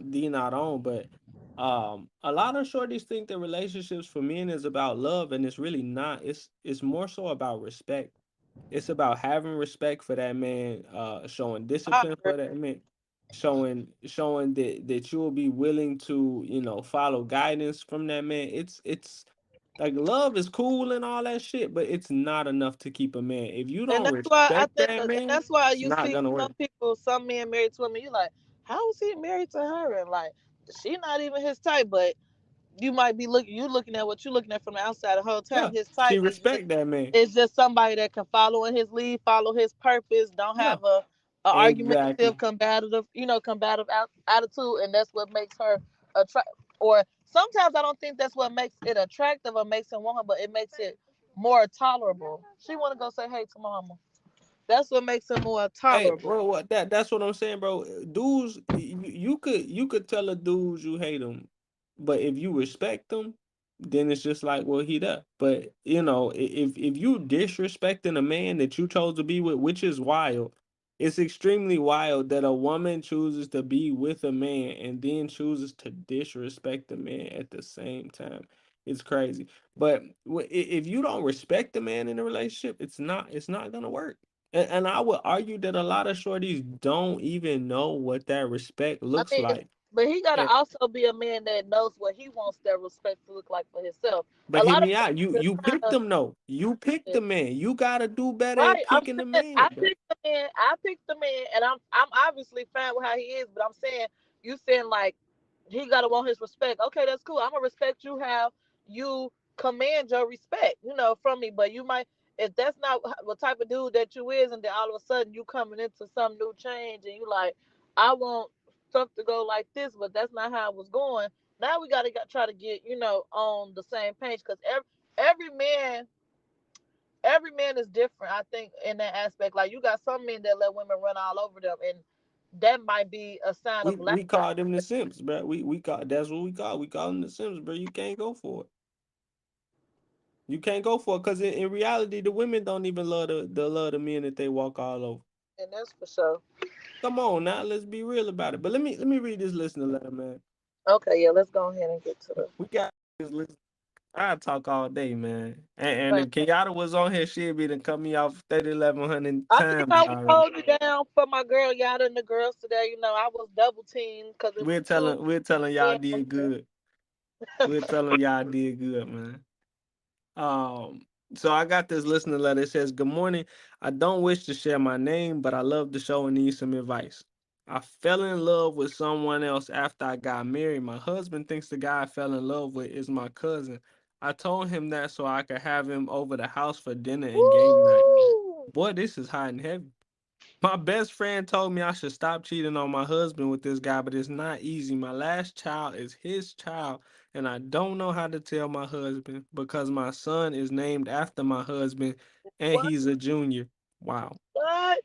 D not on, but a lot of shorties think that relationships for men is about love, and it's really not. It's more so about respect. It's about having respect for that man, showing I discipline agree. for that man, showing that you'll be willing to, follow guidance from that man. It's like love is cool and all that shit, but it's not enough to keep a man. If you And don't that's why I respect think, that and man, that's why it's you not see gonna some work. people, some men married to women, you like, how is he married to her? And like, she not even his type. But you looking at what you're looking at from the outside the whole time. Yeah, His she type is just respect that man. somebody that can follow in his lead, follow his purpose, don't Yeah, have a argumentative, exactly. combative, attitude, and that's what makes her attract. Or sometimes I don't think that's what makes it attractive or makes him want her, but it makes it more tolerable. She want to go say hey to mama. That's what makes it more Hey, tolerable. bro, that's what I'm saying, bro. Dudes, you could tell a dudes you hate them, but if you respect them, then it's just like, well, he there. But if you disrespecting a man that you chose to be with, which is wild, it's extremely wild that a woman chooses to be with a man and then chooses to disrespect the man at the same time. It's crazy. But if you don't respect the man in a relationship, it's not gonna work. And I would argue that a lot of shorties don't even know what that respect I looks mean, like. but he gotta And, also be a man that knows what he wants that respect to look like for himself. but A hear lot of me out. You men you just picked kind them though. You picked of. the man. You gotta do better at Right. I'm picking the saying man, bro. I picked the man, and I'm obviously fine with how he is. But I'm saying you saying like he gotta want his respect. Okay, that's cool. I'm gonna respect you how you command your respect, from me. But you might, if that's not what type of dude that you is, and then all of a sudden you coming into some new change, and you like, I want stuff to go like this, but that's not how it was going. Now we gotta try to get on the same page, because every man every man is different. I think in that aspect, like you got some men that let women run all over them, and that might be a sign of lack We of. call them the Simps, bro. We call that's what we call them the Simps, bro. You can't go for it. You can't go for it because in reality, the women don't even love the love the men that they walk all over. And that's for sure. Come on now, let's be real about it. But let me read this listener letter, man. Okay, yeah, let's go ahead and get to the. We got this list. I talk all day, man. And Man, if Kenyatta was on here, she'd be done cut me off 1100 I think times I was already. holding down for my girl Yada and the girls today. I was double teamed because it was two We're telling y'all men on did here. good. We're telling y'all did good, man. Um, so I got this listener letter. It says, "Good morning. I don't wish to share my name, but I love the show and need some advice. I fell in love with someone else after I got married. My husband thinks the guy I fell in love with is my cousin. I told him that so I could have him over the house for dinner and game night. Woo! Boy, this is hot and heavy. My best friend told me I should stop cheating on my husband with this guy, but it's not easy. My last child is his child, and I don't know how to tell my husband because my son is named after my husband and What? he's a junior. Wow. What?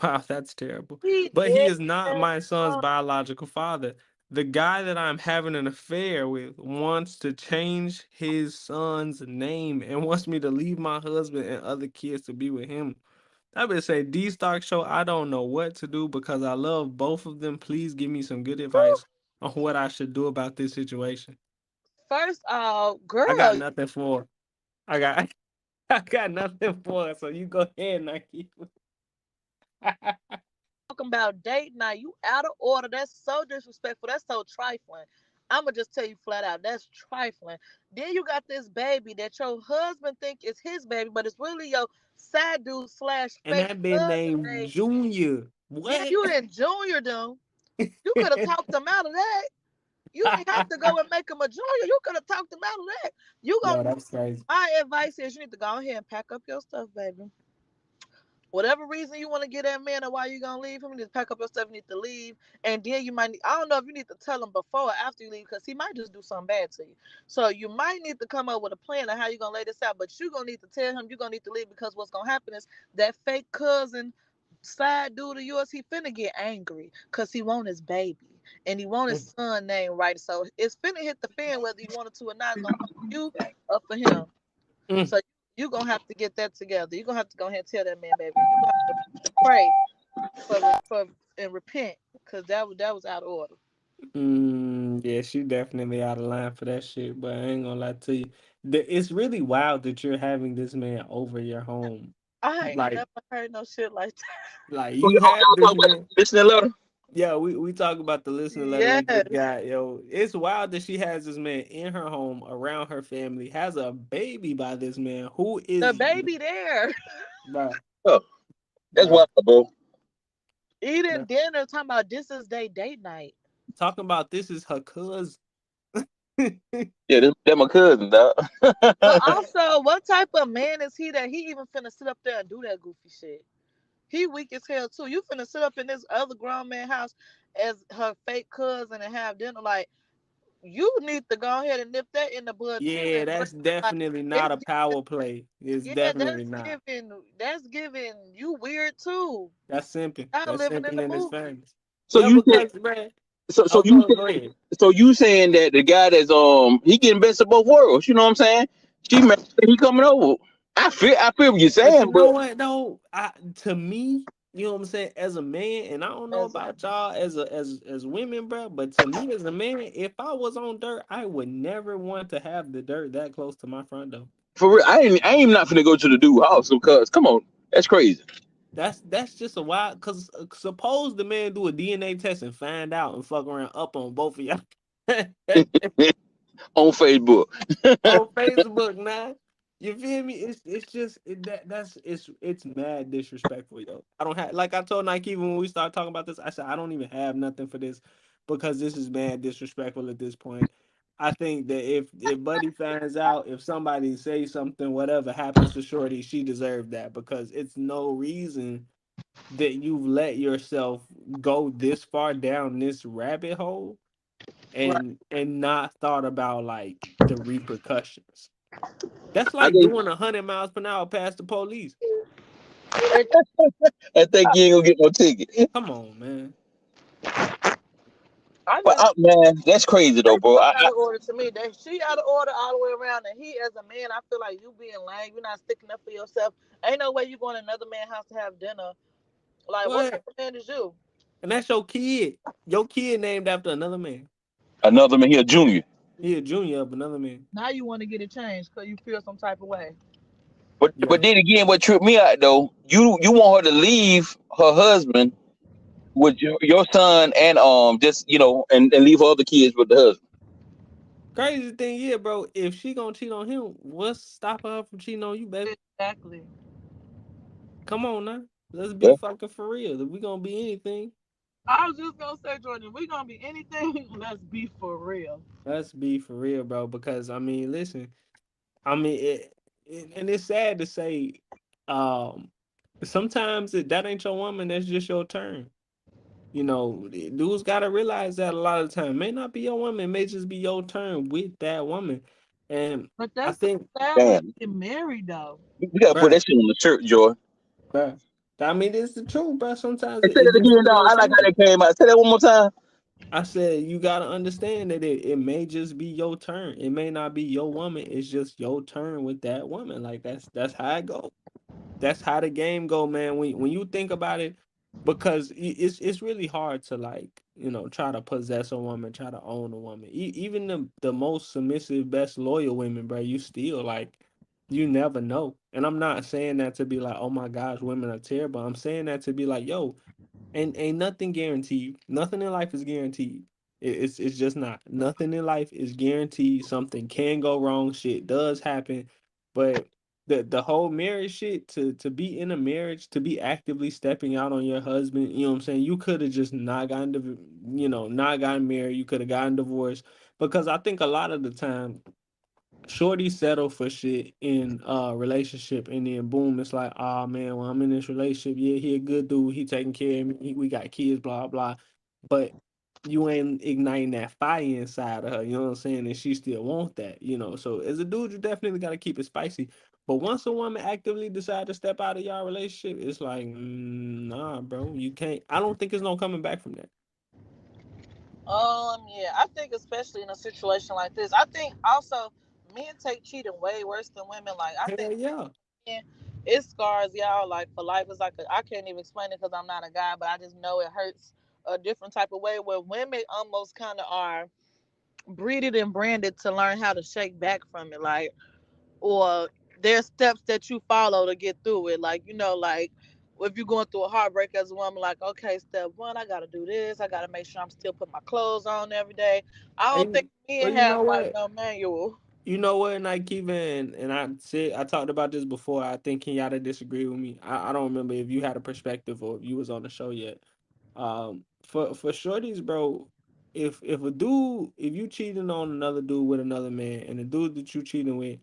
Wow, that's terrible. He But he did is not that. my son's Oh, biological father. The guy that I'm having an affair with wants to change his son's name and wants me to leave my husband and other kids to be with him. I would say D Stock Show. I don't know what to do because I love both of them. Please give me some good whew. advice on what I should do about this situation. First, I got girl, nothing for her. I got I got nothing for her. So you go ahead, Nike. talking about date night. You out of order. That's so disrespectful. That's so trifling. I'ma just tell you flat out, that's trifling. Then you got this baby that your husband think is his baby, but it's really your side dude slash And fake that been cousin named baby. Junior. Yeah, What? you in junior them. You could have talked them out of that. You ain't have to go and make him a junior. You could have talked them out of that. You gonna Yo, that's crazy. My advice is you need to go ahead and pack up your stuff, baby. Whatever reason you want to get that man or why you gonna leave him, you need to pack up your stuff, you need to leave. And then you might I don't know if you need to tell him before or after you leave, because he might just do something bad to you. So you might need to come up with a plan of how you're gonna lay this out, but you're gonna need to tell him you're gonna need to leave, because what's gonna happen is that fake cousin side dude of yours, he finna get angry because he want his baby and he want his son name right. So it's finna hit the fan whether you want it to or not. It's gonna come for you or for him. Mm, So you're gonna have to get that together. You're gonna have to go ahead and tell that man, baby. You're gonna have to pray for and repent, because that was out of order. yeah, she definitely out of line for that shit. But I ain't gonna lie to you. It's really wild that you're having this man over your home. I ain't Like, never heard no shit like like Oh, you have y'all this talk about man. listening letter. Yeah, we talk about the that. listener letter we just Yes, got. Yo, it's wild that she has this man in her home, around her family, has a baby by this man who the is, baby there bruh, Oh, that's bruh, wild, bro. eating bruh. dinner, talking about this is day date night. Talking about this is her cousin. Yeah, that my cousin, dog. But also, what type of man is he that he even finna sit up there and do that goofy shit? He weak as hell too. You finna sit up in this other grown man house as her fake cousin and have dinner like. You need to go ahead and nip that in the bud too. Yeah, And that's like definitely not it's a power play. It's yeah, definitely not. that's giving you weird too. That's simping. Y'all That's living in simping the in his movie. family. So Yeah, you said, because man. so Oh, go ahead. you saying that the guy that's he getting best of both worlds. You know what I'm saying? She mad that he coming over. I feel what you're But you saying, know but what though? To me, you know what I'm saying, as a man, and I don't know As about y'all as women, bro, but to me as a man, if I was on dirt, I would never want to have the dirt that close to my front door. for real, I ain't not finna go to the dude house because come on, that's crazy. That's just a wild. Cause suppose the man do a DNA test and find out and fuck around up on both of y'all On Facebook. on Facebook, man. You feel me? It's just that's it's mad disrespectful, yo. I don't have, like I told Nike even when we started talking about this, I said I don't even have nothing for this because this is mad disrespectful at this point. I think that if Buddy finds out, if somebody says something, whatever happens to Shorty, she deserved that because it's no reason that you've let yourself go this far down this rabbit hole Right. and not thought about like the repercussions. That's I like think doing 100 miles per hour past the police. And I think you ain't gonna get no ticket. Come on, man. I But just man, that's crazy though, That's bro. just out of order to me. That she out of order all the way around, and he, as a man, I feel like you being lame. You're not sticking up for yourself. Ain't no way you going to another man's house to have dinner. Like, what type What? of man is you? And that's your kid. Your kid named after another man. Another man, he a junior. He a junior of another man. Now you want to get it changed because you feel some type of way. But Yeah. then again, what tripped me out though, you want her to leave her husband with your son and just and leave her other kids with the husband. Crazy thing, yeah, bro. If she gonna cheat on him, what's stopping her from cheating on you, baby? Exactly. Come on now. Let's be Yeah, fucking for real. If we gonna be anything, I was just gonna say, Jordan, if we gonna be anything, let's be for real. let's be for real, bro. Because I mean, listen, I mean, and it's sad to say, um, sometimes that ain't your woman. That's just your turn. Dudes gotta realize that a lot of the time may not be your woman, it may just be your turn with that woman. And But I that's so think, sad when damn. you get married, though. We gotta put bruh, that shit on the shirt, Joy. bruh, I mean, it's the truth, bruh. Sometimes Hey, it, say it that just again, be dog. your I like how turn. that came out. Say that one more time. I said you gotta understand that it may just be your turn. It may not be your woman. It's just your turn with that woman. Like that's how it go. That's how the game go, man. When you think about it, because it's really hard to like try to possess a woman, try to own a woman. Even the most submissive, best loyal women, bro. You still like you never know. And I'm not saying that to be like, oh my gosh, women are terrible. I'm saying that to be like, yo, ain't nothing guaranteed. Nothing in life is guaranteed. It's just not. Nothing in life is guaranteed. Something can go wrong. Shit does happen, but the whole marriage shit to be in a marriage to be actively stepping out on your husband. You know what I'm saying? You could have just not gotten not gotten married. You could have gotten divorced because I think a lot of the time shorty settle for shit in relationship and then boom it's like oh man well I'm in this relationship yeah he a good dude he taking care of me we got kids blah blah but you ain't igniting that fire inside of her, you know what I'm saying, and she still want that, so as a dude you definitely got to keep it spicy, but once a woman actively decide to step out of y'all relationship it's like nah bro you can't, I don't think there's no coming back from that. Yeah, I think especially in a situation like this, I think also men take cheating way worse than women. Like, I Hell think yeah. men, it scars y'all like for life. It's like I can't even explain it because I'm not a guy, but I just know it hurts a different type of way. Where women almost kind of are breeded and branded to learn how to shake back from it. Like, or there's steps that you follow to get through it. Like, like if you're going through a heartbreak as a woman, like, okay, step one, I gotta do this. I gotta make sure I'm still putting my clothes on every day. I don't think And well men you know have like what, no manual. And I keep and I talked about this before. I think Kenyatta disagree with me. I don't remember if you had a perspective or if you was on the show yet. For shorties, bro, if you cheating on another dude with another man and the dude that you cheating with,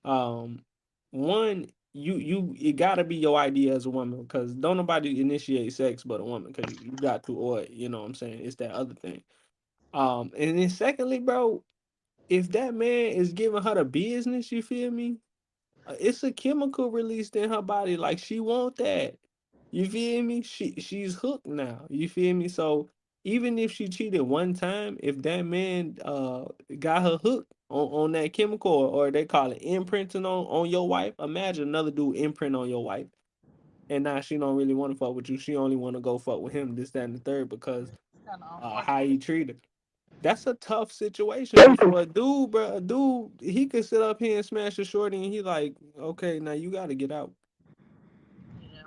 um, one it gotta be your idea as a woman because don't nobody initiate sex but a woman because you got to, or you know what I'm saying, it's that other thing. And then secondly, bro, if that man is giving her the business, you feel me? It's a chemical released in her body. Like she want that. You feel me? She's hooked now. You feel me? So even if she cheated one time, if that man got her hooked on that chemical or they call it imprinting on your wife, imagine another dude imprint on your wife. And now she don't really want to fuck with you. She only want to go fuck with him, this, that, and the third, because It's kind of how unfortunate. he treated her. That's a tough situation. And for a dude, bro, a dude, he could sit up here and smash a shorty, and he like, okay, now you got to get out. Yeah.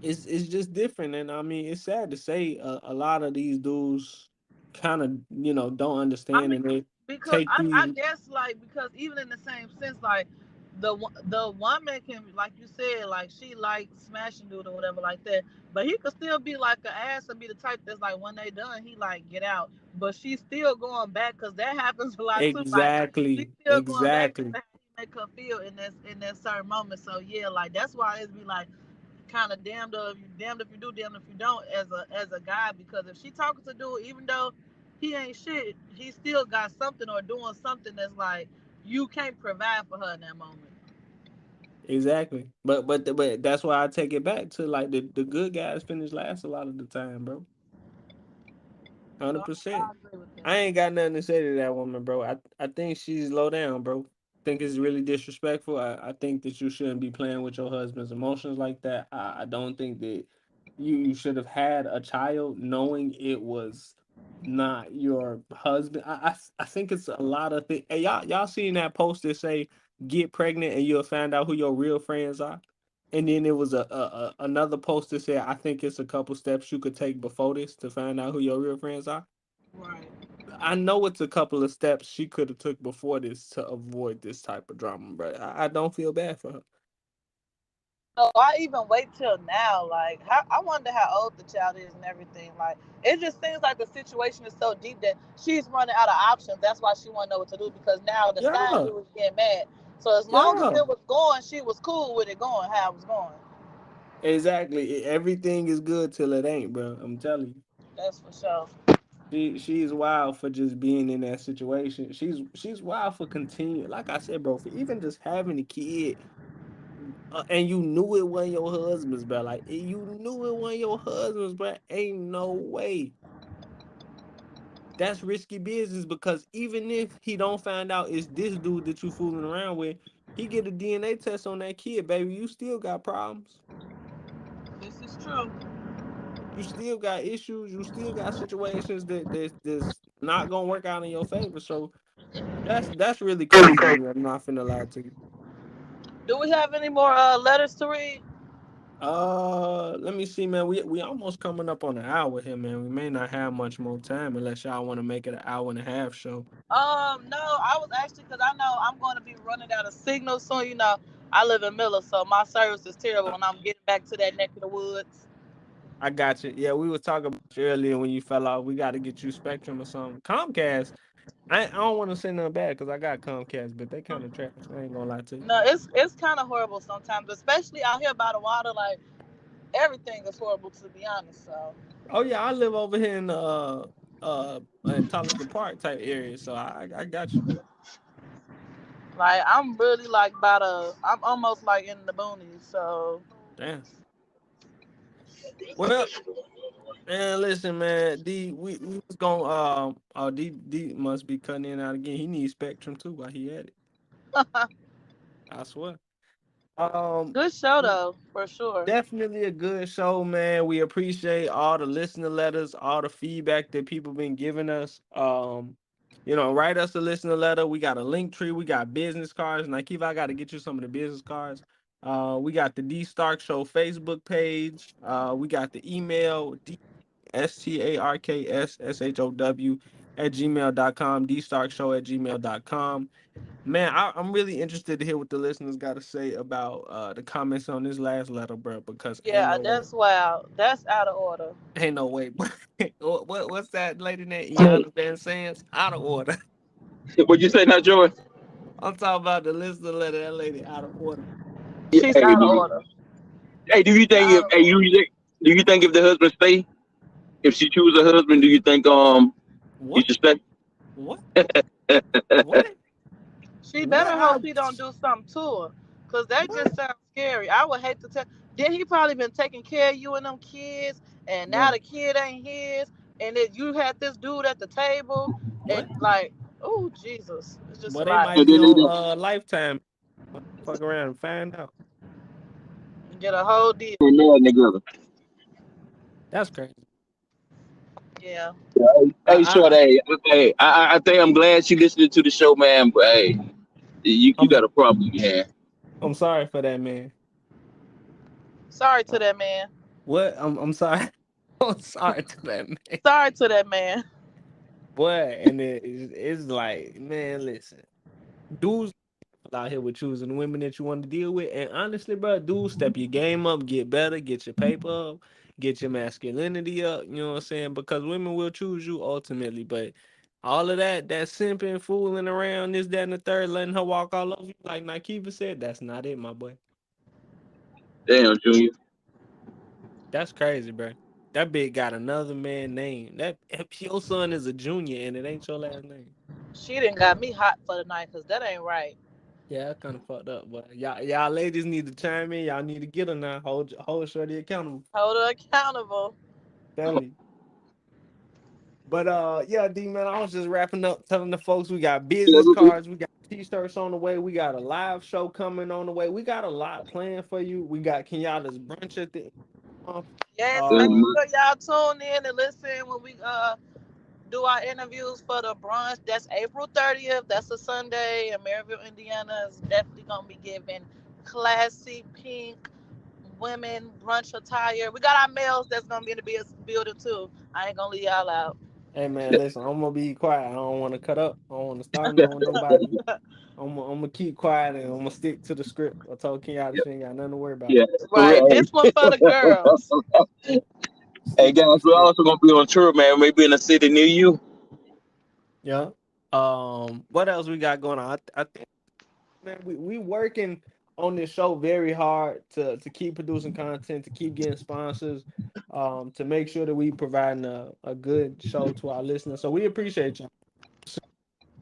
It's just different, and I mean, it's sad to say a lot of these dudes kind of I don't understand, mean, and they because take I these. guess like because even in the same sense, like the woman can, like you said, like she like smashing dude or whatever like that, but he could still be like an ass and be the type that's like when they done he like get out, but she's still going back because that happens a lot too. Like she's Exactly. still going back because Exactly. how he make her feel in that certain moment. So yeah, like that's why it's be like kind of damned if you do, damned if you don't as a guy, because if she talking to dude, even though he ain't shit, he still got something or doing something that's like you can't provide for her in that moment. Exactly. But that's why I take it back to like the good guys finish last a lot of the time, bro. So 100%. I agree with I that. ain't got nothing to say to that woman, bro. I think she's low down, bro. Think it's really disrespectful. I think that you shouldn't be playing with your husband's emotions like that. I don't think that you should have had a child knowing it was not your husband. I think it's a lot of things. Hey, y'all seen that post that say get pregnant and you'll find out who your real friends are? And then there was a another post that said I think it's a couple steps you could take before this to find out who your real friends are. Right. I know it's a couple of steps she could have took before this to avoid this type of drama, but I don't feel bad for her. So I even wait till now. Like, I wonder how old the child is and everything. Like, it just seems like the situation is so deep that she's running out of options. That's why she want to know what to do, because now the sign Yeah, he was getting mad. So as long as yeah, it was going, she was cool with it going how it was going. exactly. Everything is good till it ain't, bro. I'm telling you. That's for sure. She's wild for just being in that situation. She's wild for continuing. Like I said, bro, for even just having a kid, and you knew it wasn't your husband's, bro. Like you knew it wasn't your husband's, bro. Ain't no way. That's risky business because even if he don't find out it's this dude that you fooling around with, he get a DNA test on that kid, baby. You still got problems. This is true. You still got issues. You still got situations that's not gonna work out in your favor. So that's really crazy to me. I'm not finna lie to you. Do we have any more letters to read? Let me see, man. We almost coming up on an hour here, man. We may not have much more time unless y'all want to make it an hour and a half show. No, I was actually, because I know I'm going to be running out of signal soon. You know, I live in Miller, so my service is terrible I, when I'm getting back to that neck of the woods. I got you. Yeah, we were talking about you earlier when you fell off. We got to get you Spectrum or something. Comcast. I don't want to say nothing bad because I got Comcast, but they kind of trash. I ain't gonna lie to you. No, it's kind of horrible sometimes, especially out here by the water. Like everything is horrible, to be honest. So, Oh yeah, I live over here in Talisker Park type area, so I got you. like I'm really like I'm almost like in the boonies. So, Damn. Well, man, listen, man. We was gonna D must be cutting in and out again. He needs Spectrum too while he at it. I swear. Um, good show though, for sure. Definitely a good show, man. We appreciate all the listener letters, all the feedback that people been giving us. Write us a listener letter. We got a link tree. We got business cards. Nikeva, I got to get you some of the business cards. We got the D Stark Show Facebook page. We got the email DSTARKSSHOW at gmail.com, dstarkshow@gmail.com. Man, I'm really interested to hear what the listeners got to say about the comments on this last letter, bro. Because Yeah, that's wild. That's out of order. ain't no way. What's that lady name? Iana Van Sands? Out of order. What'd you say now, Joy? I'm talking about the listener letter. That lady out of order. Yeah, She's hey, out of order. do you think Out if of hey order. do you think if the husband stay, if she choose a husband, do you think he What? should stay? What? What? She What? better hope he don't do something to her, cause that What? just sounds scary. I would hate to tell. Then he probably been taking care of you and them kids, and now Bro. the kid ain't his, and then you had this dude at the table, and What? like, oh Jesus, it's just a Well, they lot. might be on Lifetime. Fuck around and find out. Get a whole deal. Together. That's crazy. Yeah. I, Hey, short. I, I think I'm glad she listening to the show, man. But hey, you I'm, got a problem, man. I'm sorry for that, man. Sorry to Uh, that man. What? I'm sorry. I'm sorry to that man. Sorry to that man. Boy, and it's like, man, listen, dudes out here with choosing the women that you want to deal with. And honestly, bro, dude, step your game up, get better, get your paper up, get your masculinity up. You know what I'm saying? Because women will choose you ultimately. But all of that simping, fooling around, this, that, and the third, letting her walk all over you, like Nakiva said, that's not it, my boy. Damn, Junior. That's crazy, bro. That bitch got another man name. That if your son is a junior and it ain't your last name. She didn't got me hot for the night because that ain't right. Yeah, I kind of fucked up, but y'all ladies need to chime in. Y'all need to get her now. Hold Shorty accountable. Hold her accountable. Tell you. But yeah, D man, I was just wrapping up, telling the folks we got business cards, we got t-shirts on the way, we got a live show coming on the way, we got a lot planned for you. We got Kenyatta's brunch at the end of Yes, the make month. sure y'all tune in and listen when we do our interviews for the brunch. That's April 30th. That's a Sunday, and Maryville, Indiana is definitely gonna be giving classy pink women brunch attire. We got our males that's gonna be in the building too. I ain't gonna leave y'all out. Hey man, listen, I'm gonna be quiet. I don't want to cut up. I don't want to start nothing with nobody. I'm gonna keep quiet and I'm gonna stick to the script. I told Kenyatta she ain't got nothing to worry about. Yeah, for Right, real. this one for the girls. Hey Stick to the guys, we're script. also gonna be on tour, man. Maybe in a city near you. Yeah. What else we got going on? I think, man, we working on this show very hard to keep producing content, to keep getting sponsors, to make sure that we providing a good show to our listeners. So we appreciate you.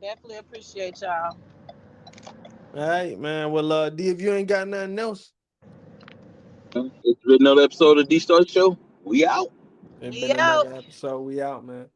Definitely appreciate y'all. All right, man. Well, D, if you ain't got nothing else, It's been another episode of D Star Show. We out. it's We been out. another episode. We out, man.